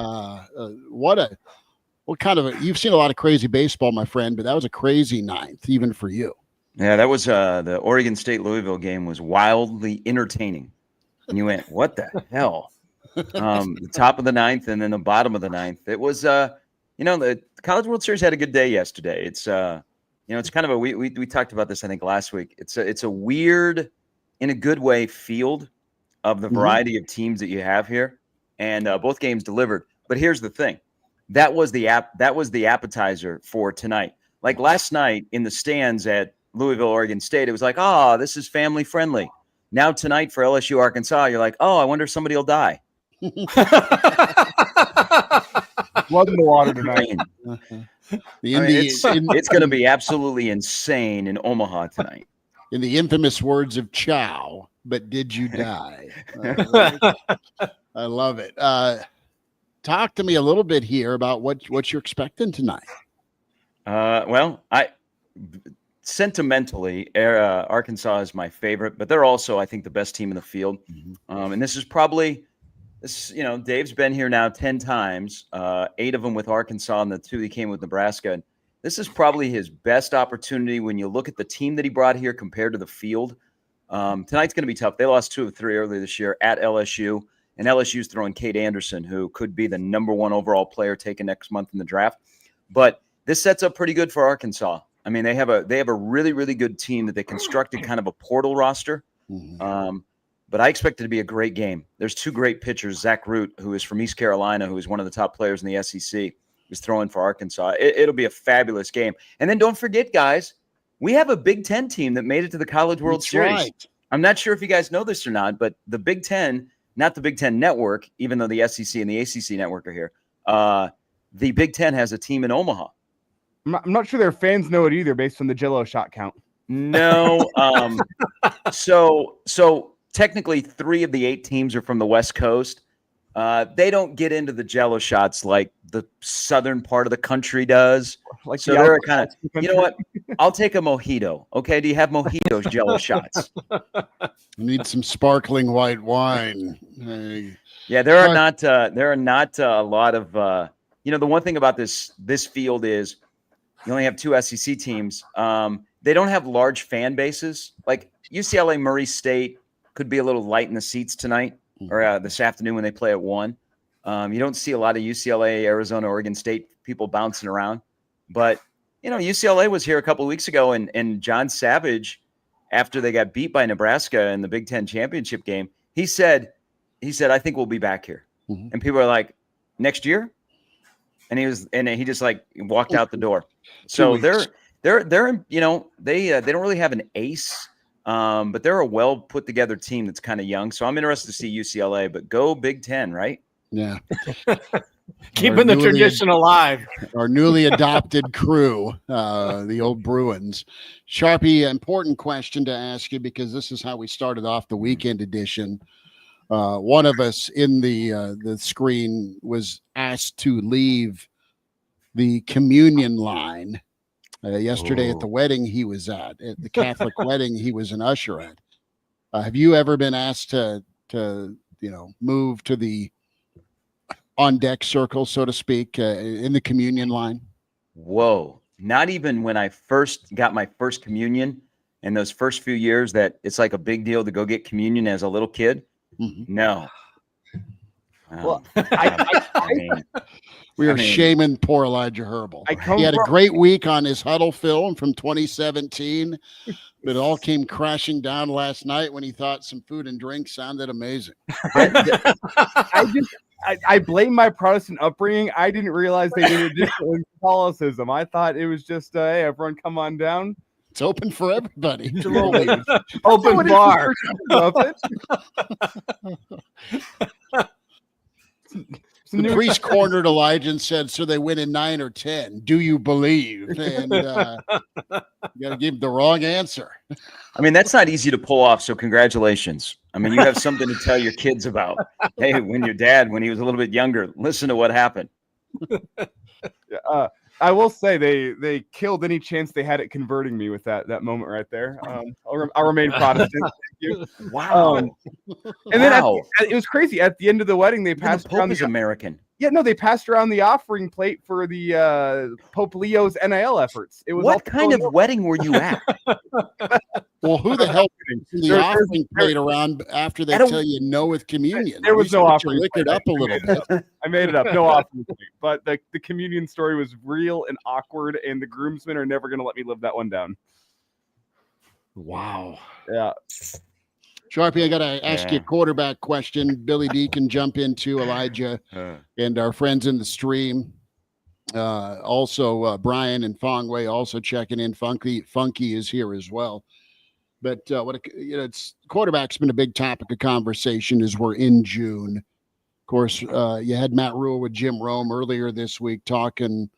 You've seen a lot of crazy baseball, my friend, but that was a crazy ninth, even for you. Yeah, that was the Oregon State Louisville game was wildly entertaining. And you went, what the hell? The top of the ninth and then the bottom of the ninth. It was, the College World Series had a good day yesterday. It's, it's kind of we talked about this, I think, last week. It's a weird, in a good way, field of the variety of teams that you have here. And both games delivered. But here's the thing. That was the appetizer for tonight. Like last night in the stands at Louisville, Oregon State, it was like, oh, this is family friendly. Now tonight for LSU, Arkansas, you're like, oh, I wonder if somebody will die. Blood in the water tonight. It's going to be absolutely insane in Omaha tonight. In the infamous words of Chow, but did you die? I love it. Talk to me a little bit here about what you're expecting tonight. Well, sentimentally, Arkansas is my favorite, but they're also, I think, the best team in the field. And this is probably, Dave's been here now 10 times, 8 of them with Arkansas and the 2 that came with Nebraska. And this is probably his best opportunity when you look at the team that he brought here compared to the field. Tonight's going to be tough. They lost 2 of 3 earlier this year at LSU, and LSU's throwing Cade Anderson, who could be the #1 overall player taken next month in the draft. But this sets up pretty good for Arkansas. I mean, they have a really, really good team that they constructed kind of a portal roster. But I expect it to be a great game. There's 2 great pitchers. Zach Root, who is from East Carolina, who is one of the top players in the SEC, is throwing for Arkansas. It'll be a fabulous game. And then don't forget, guys, we have a Big Ten team that made it to the College World Series. Right. I'm not sure if you guys know this or not, but the Big Ten, not the Big Ten Network, even though the SEC and the ACC Network are here, the Big Ten has a team in Omaha. I'm not sure their fans know it either based on the Jell-O shot count. No. So technically 3 of the 8 teams are from the West Coast. They don't get into the Jell-O shots like the southern part of the country does. Like so they're kind of, you know what? I'll take a mojito. Okay, do you have mojitos Jell-O shots? I need some sparkling white wine. Yeah, there are not a lot of the one thing about this field is you only have 2 SEC teams. They don't have large fan bases. Like UCLA, Murray State could be a little light in the seats tonight or this afternoon when they play at 1. You don't see a lot of UCLA, Arizona, Oregon State people bouncing around. But, UCLA was here a couple of weeks ago, and John Savage, after they got beat by Nebraska in the Big Ten championship game, he said, I think we'll be back here. And people are like, next year? And he just like walked out the door. So they don't really have an ace. But they're a well put together team that's kind of young. So I'm interested to see UCLA, but go Big Ten, right? Yeah. Keeping the tradition alive. Our newly adopted crew, the old Bruins. Sharpie, important question to ask you because this is how we started off the weekend edition. One of us in the screen was asked to leave the communion line. Yesterday at the wedding he was at the Catholic wedding he was an usher at. Have you ever been asked to move to the on deck circle, so to speak, in the communion line? Whoa! Not even when I first got my first communion in those first few years that it's like a big deal to go get communion as a little kid. No. Well, we are shaming poor Elijah Herbel. He had a great week on his Huddle film from 2017, but it all came crashing down last night when he thought some food and drink sounded amazing. I blame my Protestant upbringing. I didn't realize they did additional Catholicism. I thought it was just, hey, everyone come on down. It's open for everybody. Open bar. The priest cornered Elijah and said, so they win in 9 or 10. Do you believe? And you got to give the wrong answer. I mean, that's not easy to pull off. So congratulations. I mean, you have something to tell your kids about. Hey, when your dad, when he was a little bit younger, listen to what happened. I will say they killed any chance they had at converting me with that moment right there. I'll remain Protestant. Thank you. Wow. And then it was crazy. At the end of the wedding, they passed around the American. Yeah, no, they passed around the offering plate for the Pope Leo's NIL efforts. It was what kind of wedding were you at? Well, who the hell threw the offering plate around after they tell you no with communion? There was no offering plate. Lick it up a little bit. I made it up. No offering plate. But the communion story was real and awkward, and the groomsmen are never going to let me live that one down. Wow. Yeah. Sharpie, I got to ask you a quarterback question. Billy D can jump into Elijah and our friends in the stream. Also, Brian and Fongway also checking in. Funky is here as well. But it's quarterback's been a big topic of conversation as we're in June. course, you had Matt Rule with Jim Rome earlier this week talking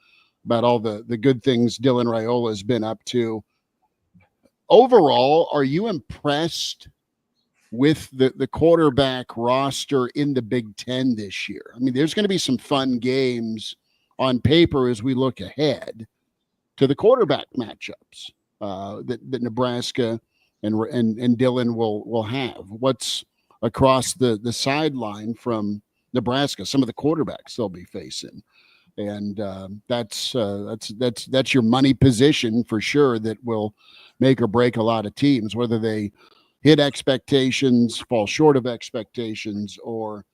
about all the good things Dylan Raiola has been up to. Overall, are you impressed with the quarterback roster in the Big Ten this year? I mean, there's going to be some fun games on paper as we look ahead to the quarterback matchups that Nebraska and Dylan will have. What's across the sideline from Nebraska? Some of the quarterbacks they'll be facing, and that's your money position for sure. That will make or break a lot of teams, whether they hit expectations, fall short of expectations, or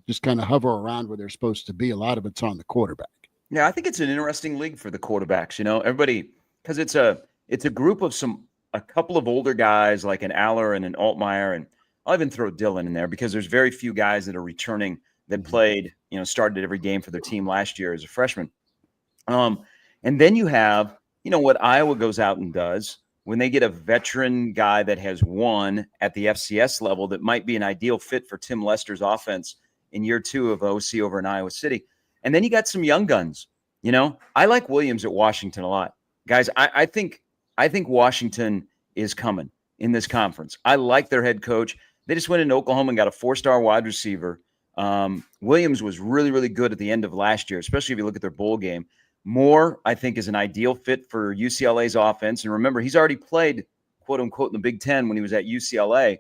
just kind of hover around where they're supposed to be. A lot of it's on the quarterback. Yeah, I think it's an interesting league for the quarterbacks. Everybody, because it's a group of a couple of older guys like an Aller and an Altmaier, and I'll even throw Dylan in there because there's very few guys that are returning that played, started every game for their team last year as a freshman. And then you have, what Iowa goes out and does when they get a veteran guy that has won at the FCS level that might be an ideal fit for Tim Lester's offense in year 2 of OC over in Iowa City. And then you got some young guns. I like Williams at Washington a lot. Guys, I think Washington is coming in this conference. I like their head coach. They just went into Oklahoma and got a 4-star wide receiver. Williams was really, really good at the end of last year, especially if you look at their bowl game. Moore, I think, is an ideal fit for UCLA's offense. And remember, he's already played, quote unquote, in the Big Ten when he was at UCLA,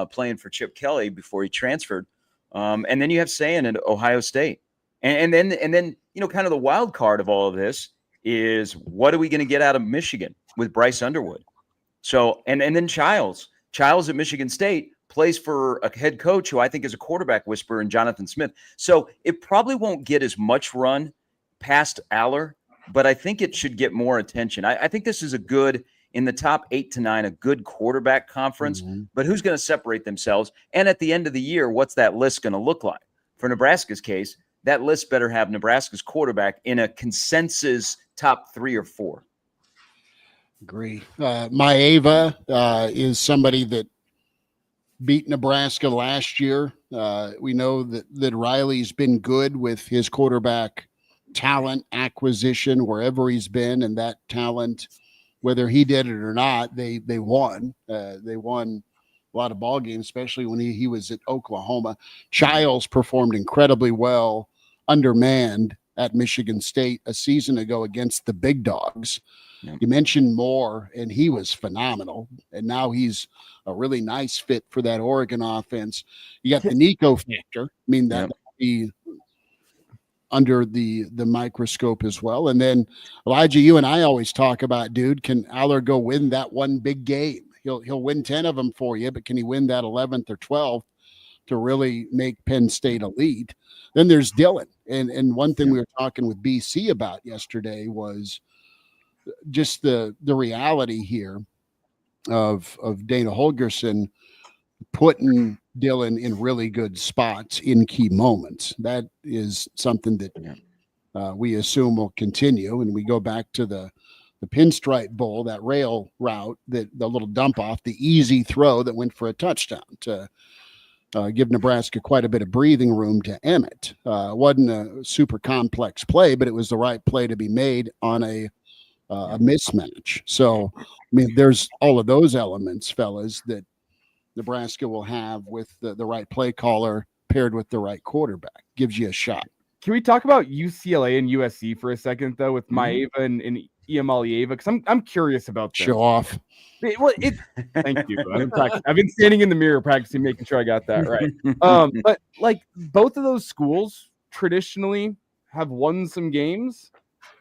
playing for Chip Kelly before he transferred. And then you have Sayin at Ohio State. And then kind of the wild card of all of this is, what are we going to get out of Michigan with Bryce Underwood? So, and then Childs at Michigan State plays for a head coach who I think is a quarterback whisperer in Jonathan Smith. So it probably won't get as much run past Aller, but I think it should get more attention. I think this is in the top 8 to 9, a good quarterback conference, but who's going to separate themselves? And at the end of the year, what's that list going to look like? For Nebraska's case, that list better have Nebraska's quarterback in a consensus top 3 or 4. Agree. Maeva is somebody that beat Nebraska last year. We know that Riley's been good with his quarterback talent acquisition wherever he's been, and that talent, whether he did it or not, they won. They won a lot of ball games, especially when he was at Oklahoma. Childs performed incredibly well, undermanned at Michigan State a season ago against the big dogs. Yeah. You mentioned Moore, and he was phenomenal, and now he's a really nice fit for that Oregon offense. You got the Nico factor. I mean, that would be under the microscope as well. And then, Elijah, you and I always talk about, dude, can Aller go win that one big game? He'll win 10 of them for you, but can he win that 11th or 12th to really make Penn State elite? Then there's Dylan. And one thing we were talking with BC about yesterday was just the reality here of Dana Holgerson putting Dylan in really good spots in key moments. That is something that we assume will continue. And we go back to the Pinstripe Bowl, that rail route, the little dump off, the easy throw that went for a touchdown to give Nebraska quite a bit of breathing room to Emmett. Wasn't a super complex play, but it was the right play to be made on a mismatch. So, I mean, there's all of those elements, fellas, that Nebraska will have with the right play caller paired with the right quarterback. Gives you a shot. Can we talk about UCLA and USC for a second, though, with Maeva and Iamalieva? Because I'm curious about this. Show off. Thank you. I've been standing in the mirror practicing, making sure I got that right. But like both of those schools traditionally have won some games.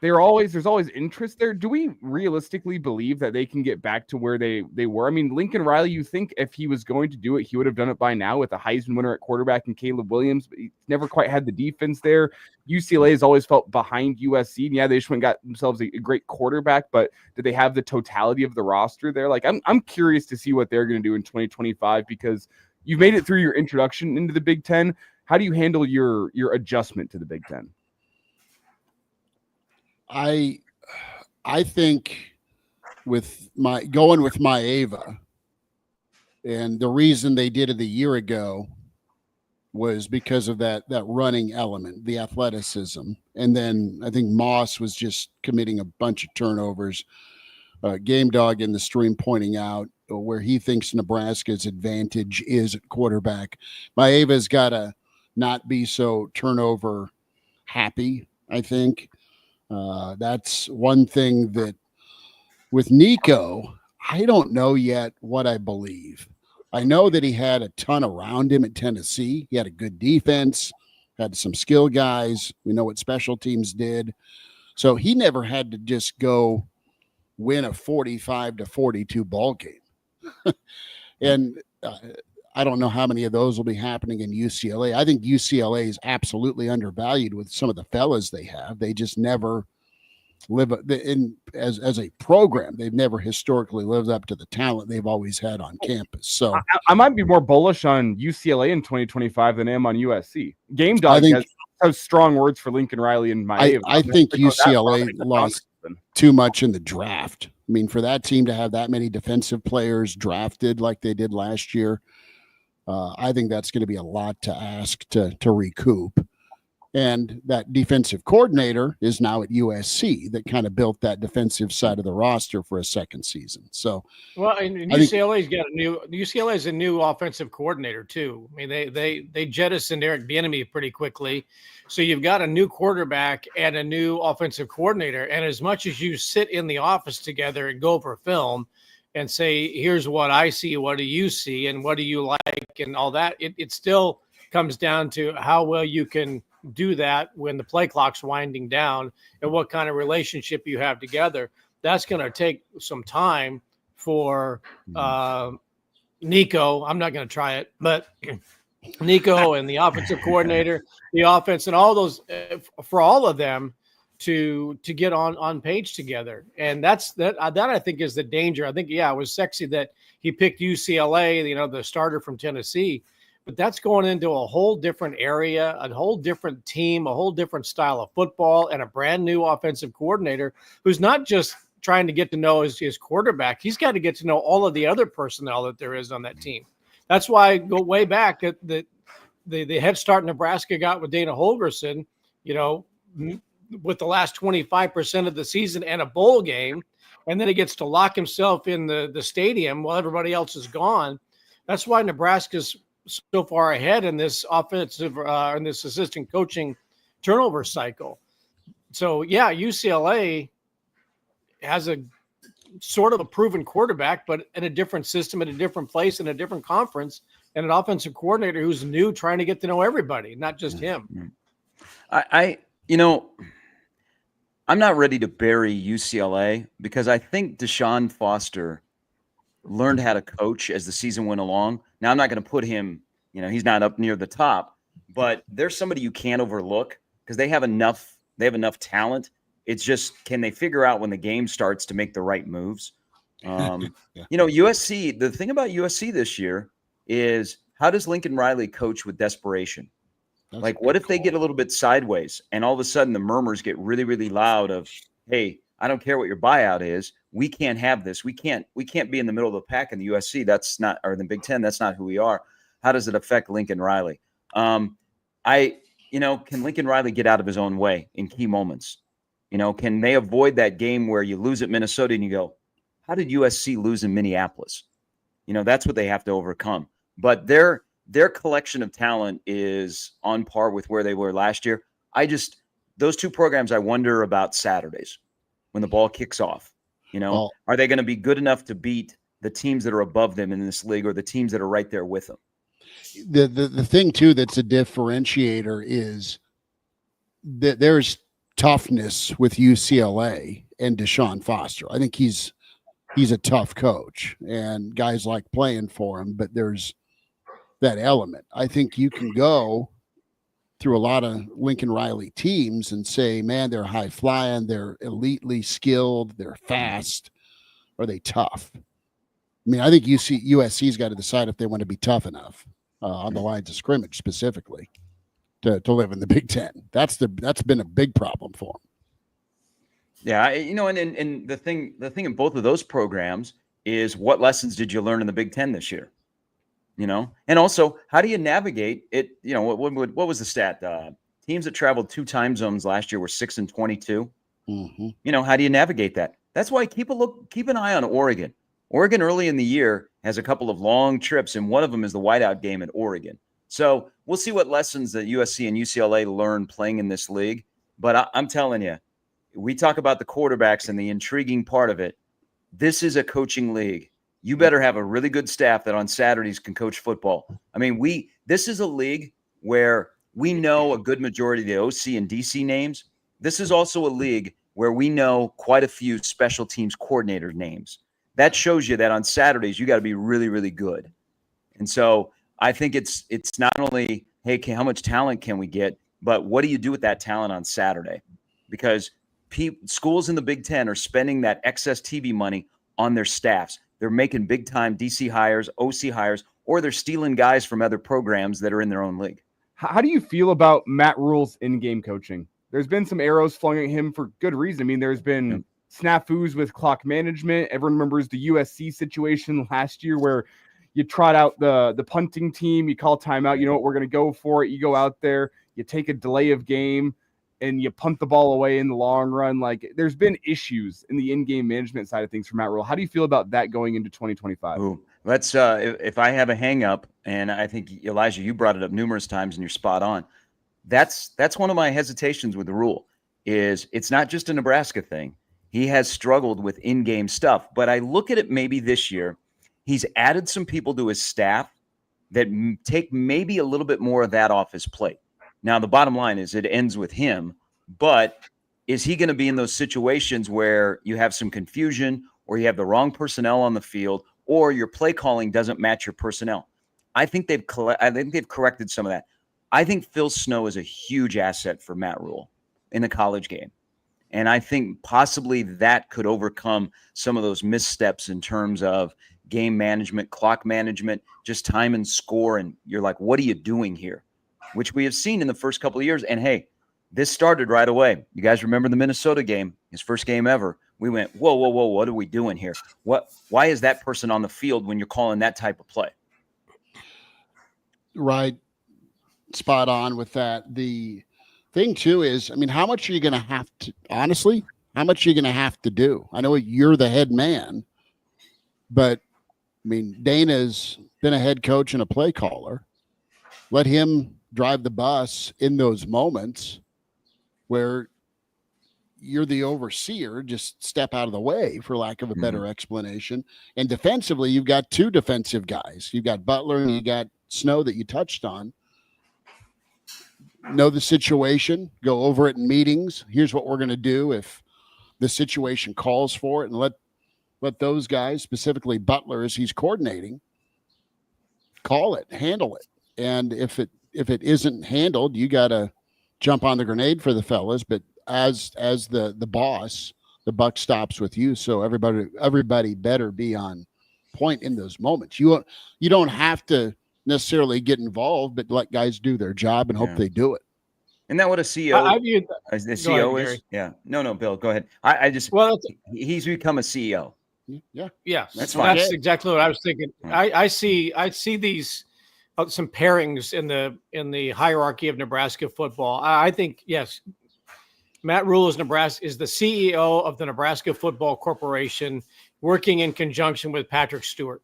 There's always interest there. Do we realistically believe that they can get back to where they were? I mean, Lincoln Riley, you think if he was going to do it, he would have done it by now with a Heisman winner at quarterback and Caleb Williams, but he never quite had the defense there. UCLA has always felt behind USC. And yeah, they just went and got themselves a great quarterback, but did they have the totality of the roster there? Like, I'm curious to see what they're going to do in 2025, because you've made it through your introduction into the Big Ten. How do you handle your adjustment to the Big Ten? I think with Maeva, and the reason they did it a year ago was because of that running element, the athleticism. And then I think Moss was just committing a bunch of turnovers. Game Dog in the stream pointing out where he thinks Nebraska's advantage is at quarterback. Maeva's got to not be so turnover happy, I think. That's one thing that with Nico, I don't know yet what I believe. I know that he had a ton around him at Tennessee. He had a good defense, had some skill guys. We know what special teams did. So he never had to just go win a 45-42 ball game. And I don't know how many of those will be happening in UCLA. I think UCLA is absolutely undervalued with some of the fellas they have. They just never live in as a program. They've never historically lived up to the talent they've always had on campus. So I might be more bullish on UCLA in 2025 than I am on USC. Game Dog has strong words for Lincoln Riley and Maeva. I think UCLA lost too much in the draft. I mean, for that team to have that many defensive players drafted like they did last year, I think that's going to be a lot to ask to recoup. And that defensive coordinator is now at USC that kind of built that defensive side of the roster for a second season. So, well, and UCLA is a new offensive coordinator too. I mean, they jettisoned Eric Bieniemy pretty quickly. So you've got a new quarterback and a new offensive coordinator. And as much as you sit in the office together and go over film and say, here's what I see, what do you see, and what do you like, and all that, it still comes down to how well you can do that when the play clock's winding down and what kind of relationship you have together. That's going to take some time for Nico. I'm not going to try it, but Nico and the offensive coordinator, the offense, and all those for all of them to get on page together. And that I think is the danger. I think, it was sexy that he picked UCLA, the starter from Tennessee, but that's going into a whole different area, a whole different team, a whole different style of football, and a brand new offensive coordinator who's not just trying to get to know his quarterback. He's got to get to know all of the other personnel that there is on that team. That's why I go way back at the head start Nebraska got with Dana Holgorsen, with the last 25% of the season and a bowl game, and then he gets to lock himself in the stadium while everybody else is gone. That's why Nebraska's so far ahead in this offensive in this assistant coaching turnover cycle. So UCLA has a sort of a proven quarterback, but in a different system, in a different place, in a different conference, and an offensive coordinator who's new, trying to get to know everybody, not just him. I'm not ready to bury UCLA because I think Deshaun Foster learned how to coach as the season went along. Now, I'm not going to put him, he's not up near the top, but there's somebody you can't overlook because they have enough talent. It's just, can they figure out when the game starts to make the right moves? USC, the thing about USC this year is, how does Lincoln Riley coach with desperation? Like, what if they get a little bit sideways and all of a sudden the murmurs get really, really loud of, hey, I don't care what your buyout is. We can't have this. We can't be in the middle of the pack in the USC. That's not, or the Big Ten. That's not who we are. How does it affect Lincoln Riley? Can Lincoln Riley get out of his own way in key moments? Can they avoid that game where you lose at Minnesota and you go, how did USC lose in Minneapolis? That's what they have to overcome. But their collection of talent is on par with where they were last year. Those two programs, I wonder about Saturdays when the ball kicks off. Are they going to be good enough to beat the teams that are above them in this league or the teams that are right there with them? The thing too that's a differentiator is that there's toughness with UCLA and Deshaun Foster. I think he's a tough coach and guys like playing for him, but there's that element. I think you can go through a lot of Lincoln Riley teams and say, man, they're high flying, they're elitely skilled, they're fast, are they tough? I mean, I think USC's got to decide if they want to be tough enough on the lines of scrimmage specifically to live in the Big Ten. That's been a big problem for them. Yeah, and the thing in both of those programs is, what lessons did you learn in the Big Ten this year? And also, how do you navigate it? What was the stat? Teams that traveled 2 time zones last year were 6-22. Mm-hmm. How do you navigate that? That's why keep an eye on Oregon. Oregon early in the year has a couple of long trips, and one of them is the whiteout game at Oregon. So we'll see what lessons that USC and UCLA learn playing in this league. But I'm telling you, we talk about the quarterbacks and the intriguing part of it. This is a coaching league. You better have a really good staff that on Saturdays can coach football. I mean, this is a league where we know a good majority of the OC and DC names. This is also a league where we know quite a few special teams coordinator names. That shows you that on Saturdays, you got to be really, really good. And so I think it's not only, hey, how much talent can we get, but what do you do with that talent on Saturday? Because schools in the Big Ten are spending that excess TV money on their staffs. They're making big-time DC hires, OC hires, or they're stealing guys from other programs that are in their own league. How do you feel about Matt Rule's in-game coaching? There's been some arrows flung at him for good reason. I mean, there's been snafus with clock management. Everyone remembers the USC situation last year where you trot out the punting team, you call timeout, you know what, we're going to go for it. You go out there, you take a delay of game, and you punt the ball away in the long run. Like, there's been issues in the in-game management side of things for Matt Rule. How do you feel about that going into 2025? Ooh, let's if I have a hang-up, and I think, Elijah, you brought it up numerous times and you're spot on. That's one of my hesitations with the Rule is it's not just a Nebraska thing. He has struggled with in-game stuff, but I look at it maybe this year, he's added some people to his staff that take maybe a little bit more of that off his plate. Now, the bottom line is it ends with him, but is he going to be in those situations where you have some confusion or you have the wrong personnel on the field or your play calling doesn't match your personnel? I think they've corrected some of that. I think Phil Snow is a huge asset for Matt Rule in the college game. And I think possibly that could overcome some of those missteps in terms of game management, clock management, just time and score. And you're like, what are you doing here? Which we have seen in the first couple of years. And hey, this started right away. You guys remember the Minnesota game, his first game ever. We went, whoa, what are we doing here? Why is that person on the field when you're calling that type of play? Right. Spot on with that. The thing too is, I mean, how much are you going to have to, honestly, how much are you going to have to do? I know you're the head man, but I mean, Dana's been a head coach and a play caller. Let him drive the bus in those moments where you're the overseer. Just step out of the way, for lack of a better explanation. And defensively, you've got 2 defensive guys. You've got Butler and you got Snow that you touched on. Know the situation, go over it in meetings. Here's what we're going to do if the situation calls for it, and let those guys, specifically Butler as he's coordinating, call it, handle it. And if it isn't handled, you got to jump on the grenade for the fellas. But as the boss, the buck stops with you. So everybody better be on point in those moments. You don't have to necessarily get involved, but let guys do their job and hope they do it. Isn't that what a CEO? I view the CEO is? Yeah. No, Bill, go ahead. He's become a CEO. Yeah, that's fine. That's exactly what I was thinking. I see these some pairings in the hierarchy of Nebraska football. I think yes, Matt Rule is the CEO of the Nebraska Football Corporation, working in conjunction with Patrick Stewart.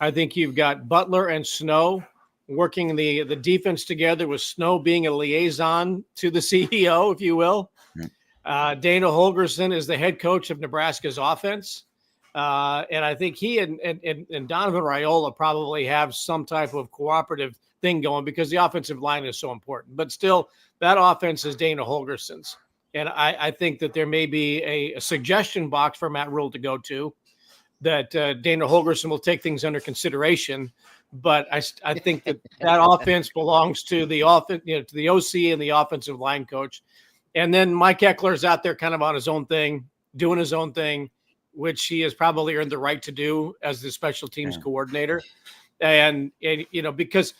I think you've got Butler and Snow working the defense together, with Snow being a liaison to the CEO, if you will. Dana Holgerson is the head coach of Nebraska's offense. And I think he and Donovan Raiola probably have some type of cooperative thing going because the offensive line is so important. But still, that offense is Dana Holgerson's. And I think that there may be a suggestion box for Matt Rule to go to that Dana Holgerson will take things under consideration. But I think that offense belongs to the offense, to the OC and the offensive line coach. And then Mike Eckler's out there kind of on his own thing, doing his own thing, which he has probably earned the right to do as the special teams coordinator. And because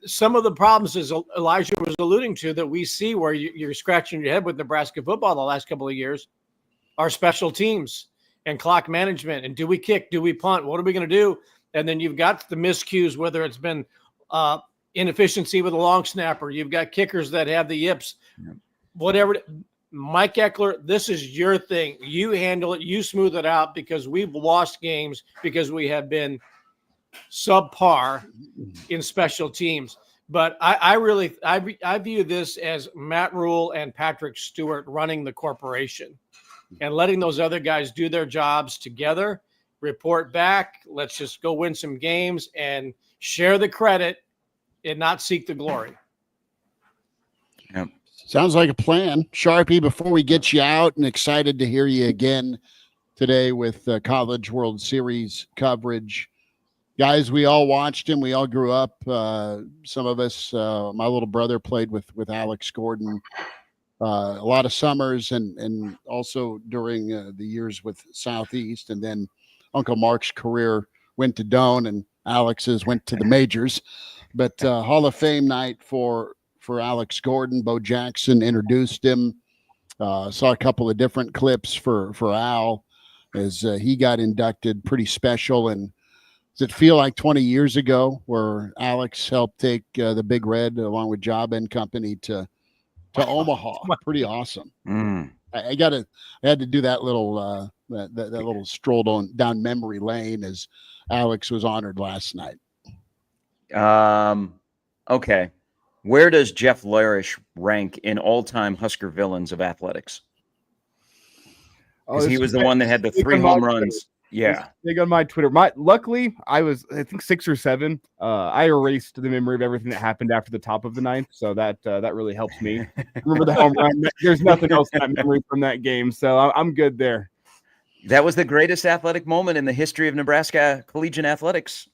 some of the problems, as Elijah was alluding to, that we see where you're scratching your head with Nebraska football the last couple of years, are special teams and clock management. And do we kick? Do we punt? What are we going to do? And then you've got the miscues, whether it's been inefficiency with a long snapper. You've got kickers that have the yips, whatever. Mike Eckler, this is your thing. You handle it. You smooth it out, because we've lost games because we have been subpar in special teams. But I view this as Matt Rule and Patrick Stewart running the corporation and letting those other guys do their jobs together, report back. Let's just go win some games and share the credit and not seek the glory. Yep. Sounds like a plan. Sharpie, before we get you out, and excited to hear you again today with College World Series coverage. Guys, we all watched him. We all grew up. Some of us, my little brother played with Alex Gordon a lot of summers, and also during the years with Southeast. And then Uncle Mark's career went to Doan, and Alex's went to the majors. But Hall of Fame night for Alex Gordon. Bo Jackson introduced him. Saw a couple of different clips for Al as he got inducted. Pretty special. And does it feel like 20 years ago where Alex helped take the Big Red along with Job and Company to Omaha? Pretty awesome. I had to do that little that little stroll down memory lane as Alex was honored last night. Okay. Where does Jeff Larish rank in all-time Husker villains of athletics? Because he was the one that had the 3 home runs. Yeah. Big on my Twitter. Luckily, I think 6 or 7. I erased the memory of everything that happened after the top of the 9th, so that really helps me. Remember the home run. There's nothing else in that memory from that game, so I'm good there. That was the greatest athletic moment in the history of Nebraska collegiate athletics.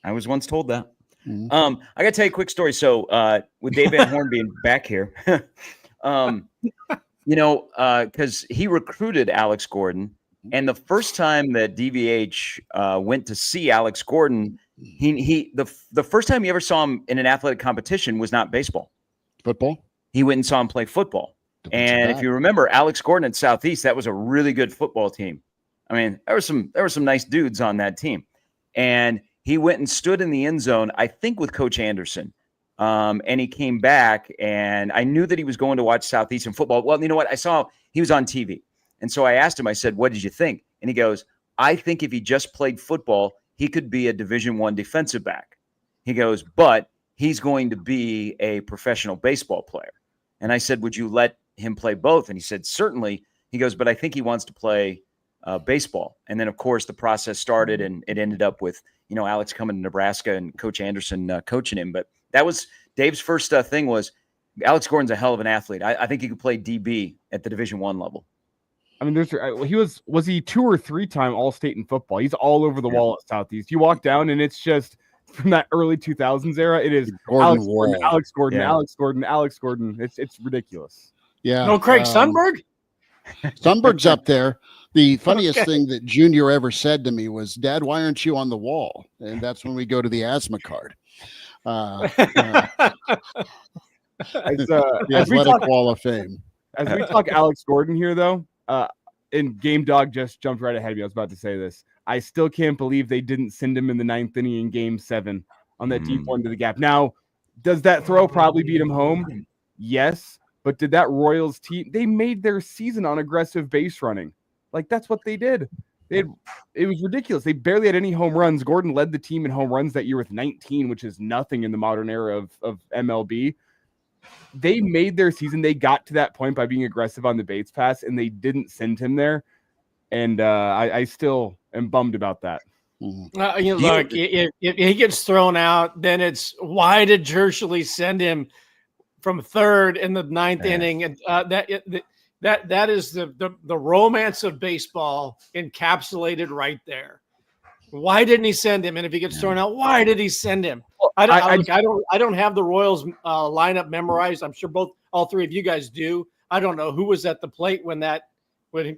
I was once told that. I got to tell you a quick story. So with Dave Van Horn being back here, because he recruited Alex Gordon, and the first time that DVH went to see Alex Gordon, the first time he ever saw him in an athletic competition was not baseball. Football? He went and saw him play football. And if you remember, Alex Gordon at Southeast, that was a really good football team. I mean, there were some nice dudes on that team. And he went and stood in the end zone, I think with Coach Anderson. And he came back, and I knew that he was going to watch Southeastern football. Well, you know what? I saw he was on TV. And so I asked him, I said, what did you think? And he goes, I think if he just played football, he could be a Division I defensive back. He goes, but he's going to be a professional baseball player. And I said, would you let him play both? And he said, certainly. He goes, but I think he wants to play baseball. And then, of course, the process started, and it ended up with, Alex coming to Nebraska and Coach Anderson coaching him. But that was Dave's first thing was Alex Gordon's a hell of an athlete. I think he could play DB at the Division I level. I mean, was he 2 or 3 time All-State in football? He's all over the wall at Southeast. You walk down, and it's just from that early 2000s era. It is Alex Gordon. It's ridiculous. Yeah. No Craig Sundberg? Sundberg's up there. The funniest thing that Junior ever said to me was, Dad, why aren't you on the wall? And that's when we go to the asthma card. The Athletic Wall of Fame. As we talk Alex Gordon here, though, and Game Dog just jumped right ahead of me. I was about to say this. I still can't believe they didn't send him in the 9th inning in Game 7 on that deep one to the gap. Now, does that throw probably beat him home? Yes. But did that Royals team, they made their season on aggressive base running. Like, that's what they did. It was ridiculous. They barely had any home runs. Gordon led the team in home runs that year with 19, which is nothing in the modern era of MLB. They made their season. They got to that point by being aggressive on the base pass, and they didn't send him there. And I still am bummed about that. Look, if he gets thrown out, then it's why did Jershely send him from 3rd in the 9th inning? And that is the romance of baseball encapsulated right there. Why didn't he send him? And if he gets thrown out, why did he send him? I don't have the Royals lineup memorized. I'm sure all 3 of you guys do. I don't know who was at the plate when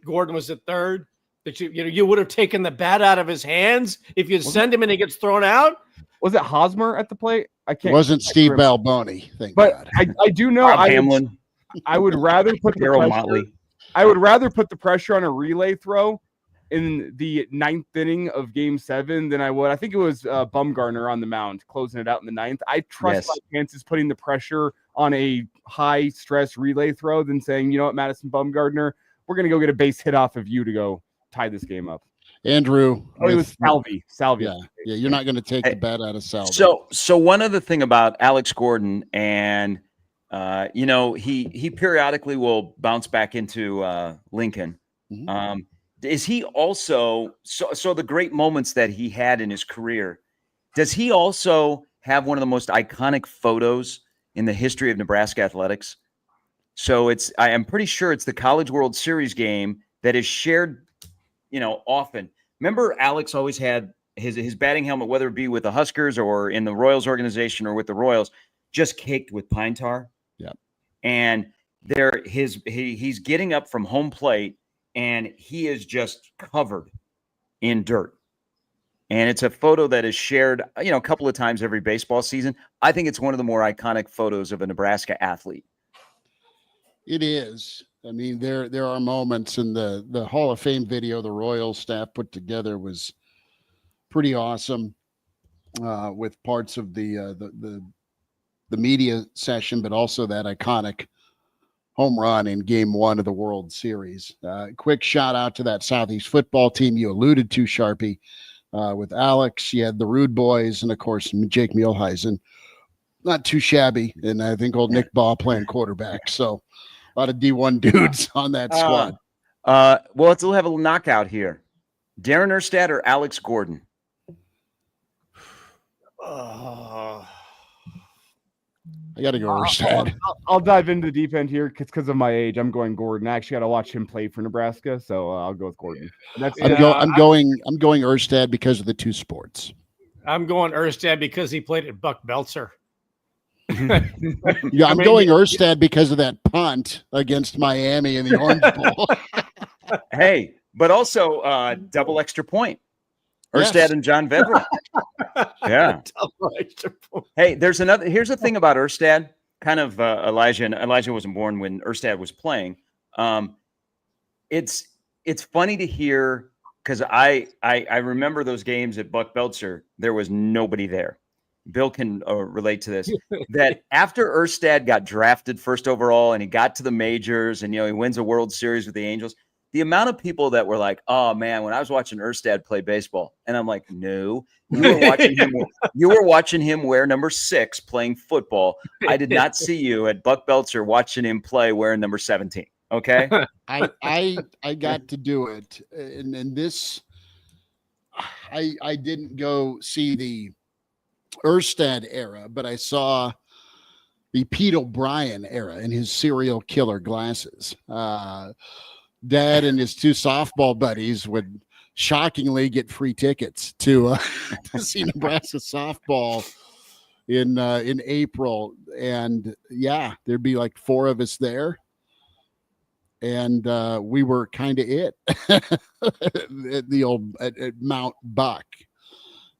Gordon was at 3rd. That you would have taken the bat out of his hands if you send him and he gets thrown out. Was it Hosmer at the plate? It wasn't Steve Balboni. But I do know Hamlin. I would rather put the pressure. I would rather put the pressure on a relay throw in the 9th inning of Game 7 than I would. I think it was Bumgarner on the mound closing it out in the 9th. I trust my chances putting the pressure on a high stress relay throw than saying, you know what, Madison Bumgarner, we're going to go get a base hit off of you to go tie this game up. Andrew. It was Salvi. Yeah, you're not going to take the bet out of Salvi. So one other thing about Alex Gordon, and he periodically will bounce back into Lincoln. Mhm. Is he also so the great moments that he had in his career? Does he also have one of the most iconic photos in the history of Nebraska athletics? So I am pretty sure it's the College World Series game that is shared, often. Remember, Alex always had his batting helmet, whether it be with the Huskers or in the Royals organization or with the Royals, just caked with pine tar. Yeah. And he's getting up from home plate and he is just covered in dirt. And it's a photo that is shared, a couple of times every baseball season. I think it's one of the more iconic photos of a Nebraska athlete. It is. I mean, there are moments in the Hall of Fame video the Royals staff put together was pretty awesome, with parts of the media session, but also that iconic home run in Game 1 of the World Series. Quick shout out to that Southeast football team you alluded to, Sharpie. With Alex, you had the Rude Boys, and of course Jake Muehlheisen. Not too shabby, and I think old Nick Baugh playing quarterback. So a lot of D1 dudes on that squad. Well, let's have a little knockout here. Darren Erstad or Alex Gordon? I got to go Erstad. I'll dive into the deep end here because of my age. I'm going Gordon. I actually got to watch him play for Nebraska, so I'll go with Gordon. I'm going Erstad because of the two sports. I'm going Erstad because he played at Buck Belzer. Yeah, I'm going Erstad because of that punt against Miami in the Orange Bowl. Hey, but also double extra point. Erstad and John Vedra. Yeah. Double extra point. Hey, here's the thing about Erstad, kind of Elijah, and Elijah wasn't born when Erstad was playing. It's funny to hear because I remember those games at Buck Belzer. There was nobody there. Bill can relate to this, that after Erstad got drafted first overall and he got to the majors and, he wins a World Series with the Angels, the amount of people that were like, oh man, when I was watching Erstad play baseball, and I'm like, no, you were watching him wear number 6 playing football. I did not see you at Buck Belzer watching him play wearing number 17. Okay. I got to do it. And this, I didn't go see the Erstad era, but I saw the Pete O'Brien era in his serial killer glasses. Dad and his 2 softball buddies would shockingly get free tickets to see Nebraska softball in April, and yeah, there'd be like 4 of us there, and we were kind of it at Mount Buck,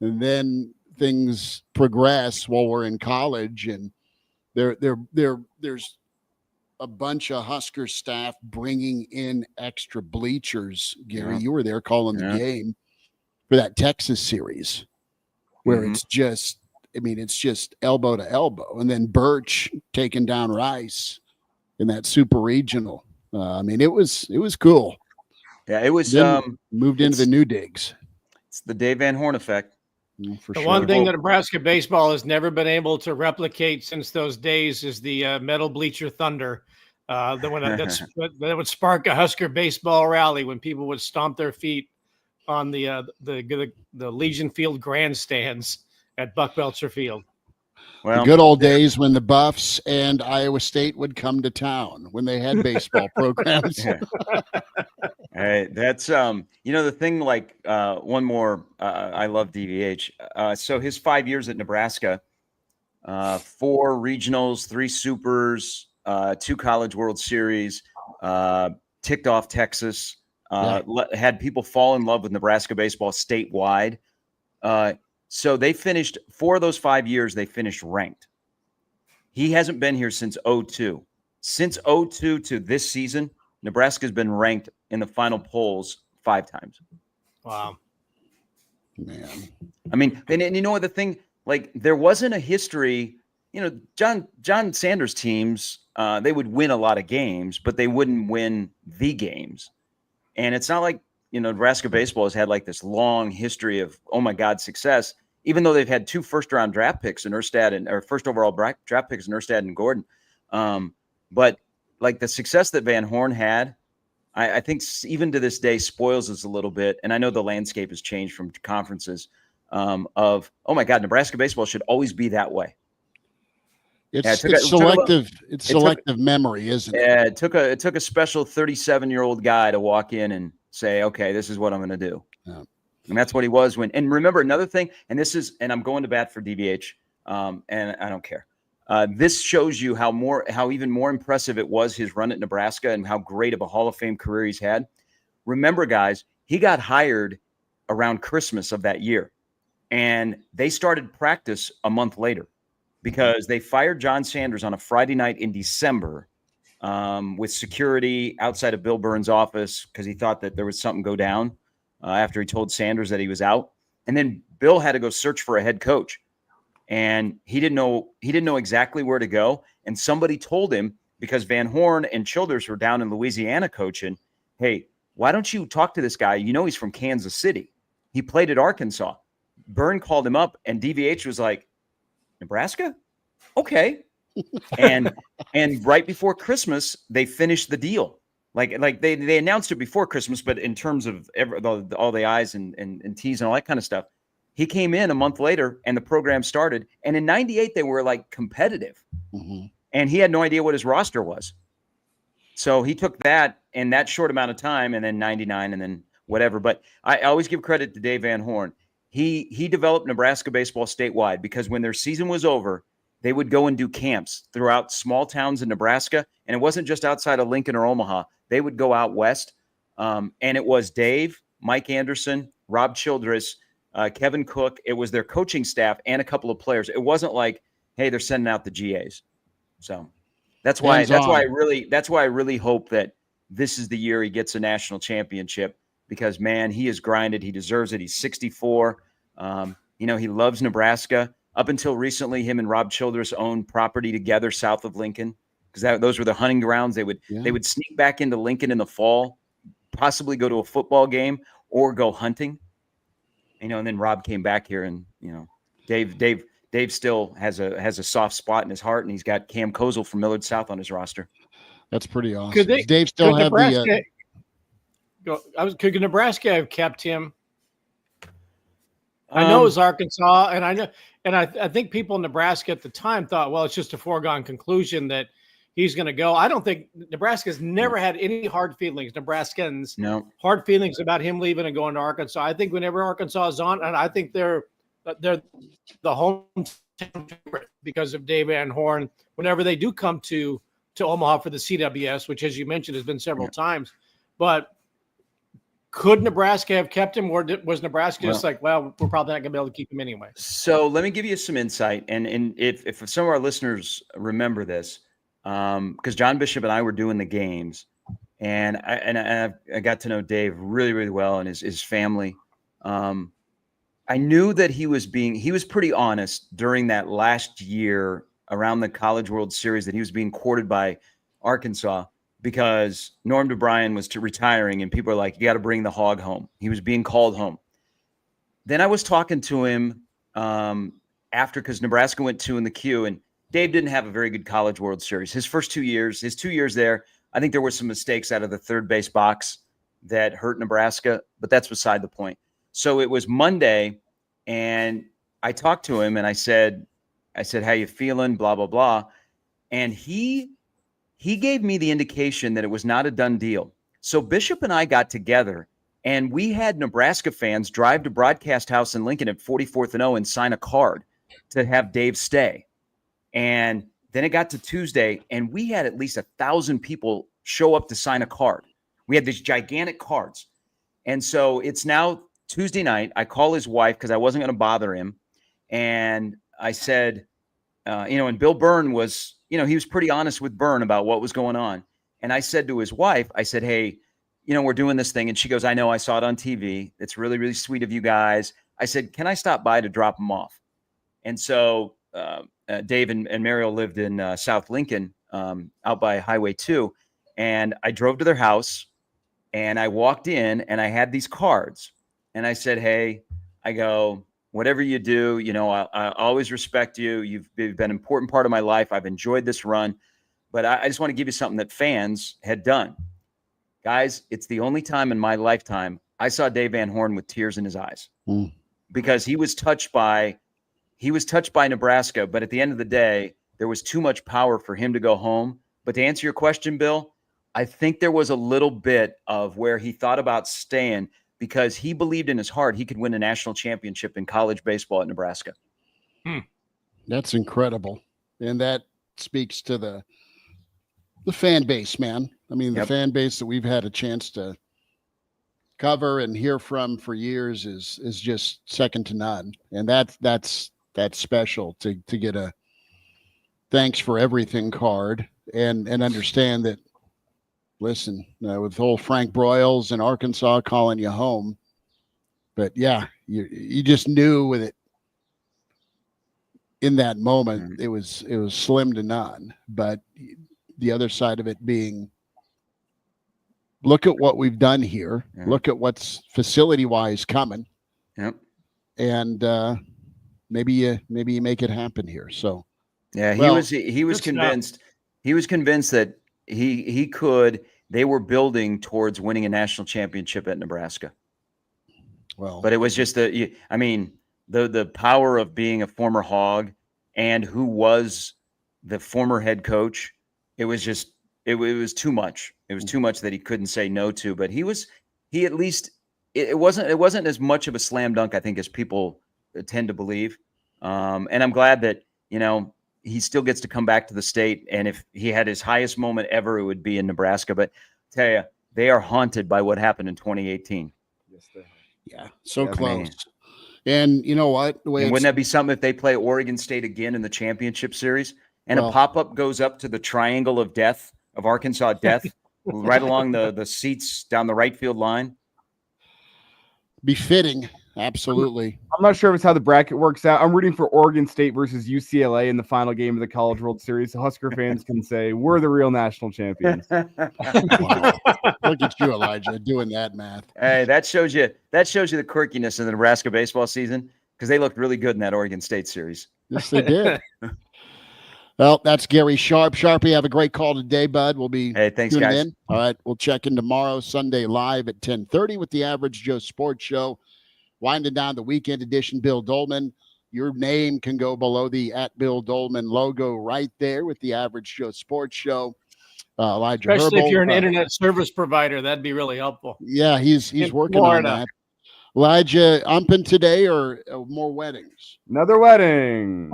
and then things progress while we're in college, and there's a bunch of Husker staff bringing in extra bleachers. Gary, you were there calling the game for that Texas series where it's just elbow to elbow. And then Birch taking down Rice in that super regional. It was cool. Yeah, it was moved into the new digs. It's the Dave Van Horn effect. For the sure. one thing that Nebraska baseball has never been able to replicate since those days is the metal bleacher thunder. That would spark a Husker baseball rally when people would stomp their feet on the Legion Field grandstands at Buck Belzer Field. Well, the good old days when the Buffs and Iowa State would come to town when they had baseball programs. Hey, that's the thing. Like one more, I love DVH. So his 5 years at Nebraska, 4 regionals, 3 supers, 2 College World Series, ticked off Texas, had people fall in love with Nebraska baseball statewide. So they finished 4 of those 5 years. They finished ranked. He hasn't been here since 2002. Since 2002 to this season, Nebraska's been ranked in the final polls 5 times. Wow. Man. I mean, and you know what the thing, like there wasn't a history, you know, John Sanders teams, they would win a lot of games, but they wouldn't win the games. And it's not like, you know, Nebraska baseball has had like this long history of, oh my God, success, even though they've had 2 first-round draft picks in or first overall draft picks in Erstad and Gordon. But like the success that Van Horn had, I think even to this day spoils us a little bit. And I know the landscape has changed from conferences of, oh my God, Nebraska baseball should always be that way. It's selective memory, isn't it? Yeah, it took a special 37-year-old guy to walk in and say, okay, this is what I'm going to do. Yeah. And that's what he was and remember another thing, and I'm going to bat for DVH, and I don't care. This shows you how even more impressive it was, his run at Nebraska, and how great of a Hall of Fame career he's had. Remember, guys, he got hired around Christmas of that year, and they started practice a month later because they fired John Sanders on a Friday night in December with security outside of Bill Burns' office because he thought that there was something go down after he told Sanders that he was out. And then Bill had to go search for a head coach. And he didn't know exactly where to go. And somebody told him, because Van Horn and Childers were down in Louisiana coaching, hey, why don't you talk to this guy? You know, he's from Kansas City. He played at Arkansas. Byrne called him up, and DVH was like, Nebraska? Okay. and right before Christmas, they finished the deal. Like they announced it before Christmas, but in terms of all the I's and T's and all that kind of stuff, he came in a month later and the program started. And in 98, they were like competitive. Mm-hmm. And he had no idea what his roster was. So he took that in that short amount of time, and then 99 and then whatever. But I always give credit to Dave Van Horn. He developed Nebraska baseball statewide because when their season was over, they would go and do camps throughout small towns in Nebraska. And it wasn't just outside of Lincoln or Omaha. They would go out west. And it was Dave, Mike Anderson, Rob Childress, Kevin Cook. It was their coaching staff and a couple of players. It wasn't like, hey, they're sending out the GAs. So that's why I really hope that this is the year he gets a national championship because, man, he has grinded. He deserves it. He's 64. He loves Nebraska. Up until recently, him and Rob Childress owned property together south of Lincoln because those were the hunting grounds. They would sneak back into Lincoln in the fall, possibly go to a football game or go hunting. And then Rob came back here, and Dave still has a soft spot in his heart, and he's got Cam Kozel from Millard South on his roster. That's pretty awesome. Could Dave still have Nebraska, could Nebraska have kept him? I know it was Arkansas, and I think people in Nebraska at the time thought, well, it's just a foregone conclusion that he's going to go. I don't think Nebraska's never had any hard feelings. Nebraskans, hard feelings about him leaving and going to Arkansas. I think whenever Arkansas is on, and I think they're the hometown favorite because of Dave Van Horn. Whenever they do come to Omaha for the CWS, which, as you mentioned, has been several times, but could Nebraska have kept him, or was Nebraska just like, well, we're probably not going to be able to keep him anyway? So let me give you some insight, and if some of our listeners remember this, because John Bishop and I were doing the games, and I got to know Dave really, really well and his family. I knew that he was pretty honest during that last year around the College World Series that he was being courted by Arkansas because Norm DeBryan was retiring, and people are like, you got to bring the hog home. He was being called home. Then I was talking to him after, because Nebraska went 2 in the queue, and Dave didn't have a very good College World Series. His 2 years there, I think there were some mistakes out of the third base box that hurt Nebraska, but that's beside the point. So it was Monday, and I talked to him, and I said, how you feeling? Blah, blah, blah. And he gave me the indication that it was not a done deal. So Bishop and I got together, and we had Nebraska fans drive to Broadcast House in Lincoln at 44th and O and sign a card to have Dave stay. And then it got to Tuesday, and we had at least 1,000 people show up to sign a card. We had these gigantic cards. And so it's now Tuesday night. I call his wife because I wasn't going to bother him. And I said, and Bill Byrne was, he was pretty honest with Byrne about what was going on. And I said to his wife, I said, hey, we're doing this thing. And she goes, I know, I saw it on TV. It's really, really sweet of you guys. I said, can I stop by to drop them off? And so Dave and Mariel lived in South Lincoln, out by Highway 2. And I drove to their house and I walked in and I had these cards. And I said, hey, I go, whatever you do, I always respect you. You've been an important part of my life. I've enjoyed this run. But I just want to give you something that fans had done. Guys, it's the only time in my lifetime I saw Dave Van Horn with tears in his eyes because he was touched by Nebraska. But at the end of the day, there was too much power for him to go home. But to answer your question, Bill, I think there was a little bit of where he thought about staying because he believed in his heart he could win a national championship in college baseball at Nebraska. That's incredible. And that speaks to the fan base, man. I mean, the fan base that we've had a chance to cover and hear from for years is just second to none. And that's special to get a thanks for everything card and understand that, listen, with old Frank Broyles in Arkansas calling you home, but yeah, you just knew with it in that moment, it was slim to none. But the other side of it being, look at what we've done here. Yeah. Look at what's facility-wise coming. Yep. And maybe you make it happen here. So, yeah, he was convinced. He was convinced that he could. They were building towards winning a national championship at Nebraska. Well, but it was just the power of being a former Hog and who was the former head coach. It was just, it was too much. It was too much that he couldn't say no to, but it wasn't as much of a slam dunk, I think, as people tend to believe. And I'm glad that, he still gets to come back to the state. And if he had his highest moment ever, it would be in Nebraska. But I tell you, they are haunted by what happened in 2018. Yes, they are. Yeah, so close. Man. And you know what? Wouldn't that be something if they play Oregon State again in the championship series and a pop-up goes up to the triangle of death of Arkansas death right along the seats down the right field line? Befitting. Absolutely. I'm not sure if it's how the bracket works out. I'm rooting for Oregon State versus UCLA in the final game of the College World Series. So Husker fans can say we're the real national champions. Wow. Look at you, Elijah, doing that math. Hey, that shows you the quirkiness of the Nebraska baseball season because they looked really good in that Oregon State series. Yes, they did. Well, that's Gary Sharp. Sharpie, have a great call today, bud. We'll be thanks, guys. in. All right, we'll check in tomorrow, Sunday live at 10:30 with the Average Joe Sports Show. Winding down the weekend edition, Bill Doleman. Your name can go below the @Bill Doleman logo right there with the Average Joe Sports Show. Elijah Especially Herbel, if you're an internet service provider, that'd be really helpful. Yeah, he's working on that. Elijah, umping today or more weddings? Another wedding.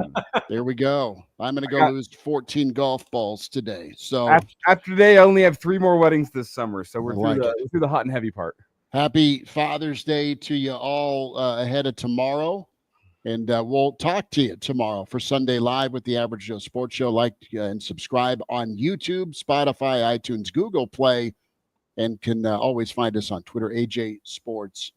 There we go. I'm going to go lose 14 golf balls today. So after today, I only have 3 more weddings this summer. So we're through the hot and heavy part. Happy Father's Day to you all ahead of tomorrow. And we'll talk to you tomorrow for Sunday Live with the Average Joe Sports Show. Like and subscribe on YouTube, Spotify, iTunes, Google Play, and can always find us on Twitter, AJ Sports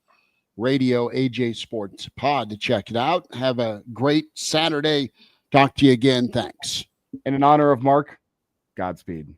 Radio, AJ Sports Pod to check it out. Have a great Saturday. Talk to you again. Thanks. And in honor of Mark, Godspeed.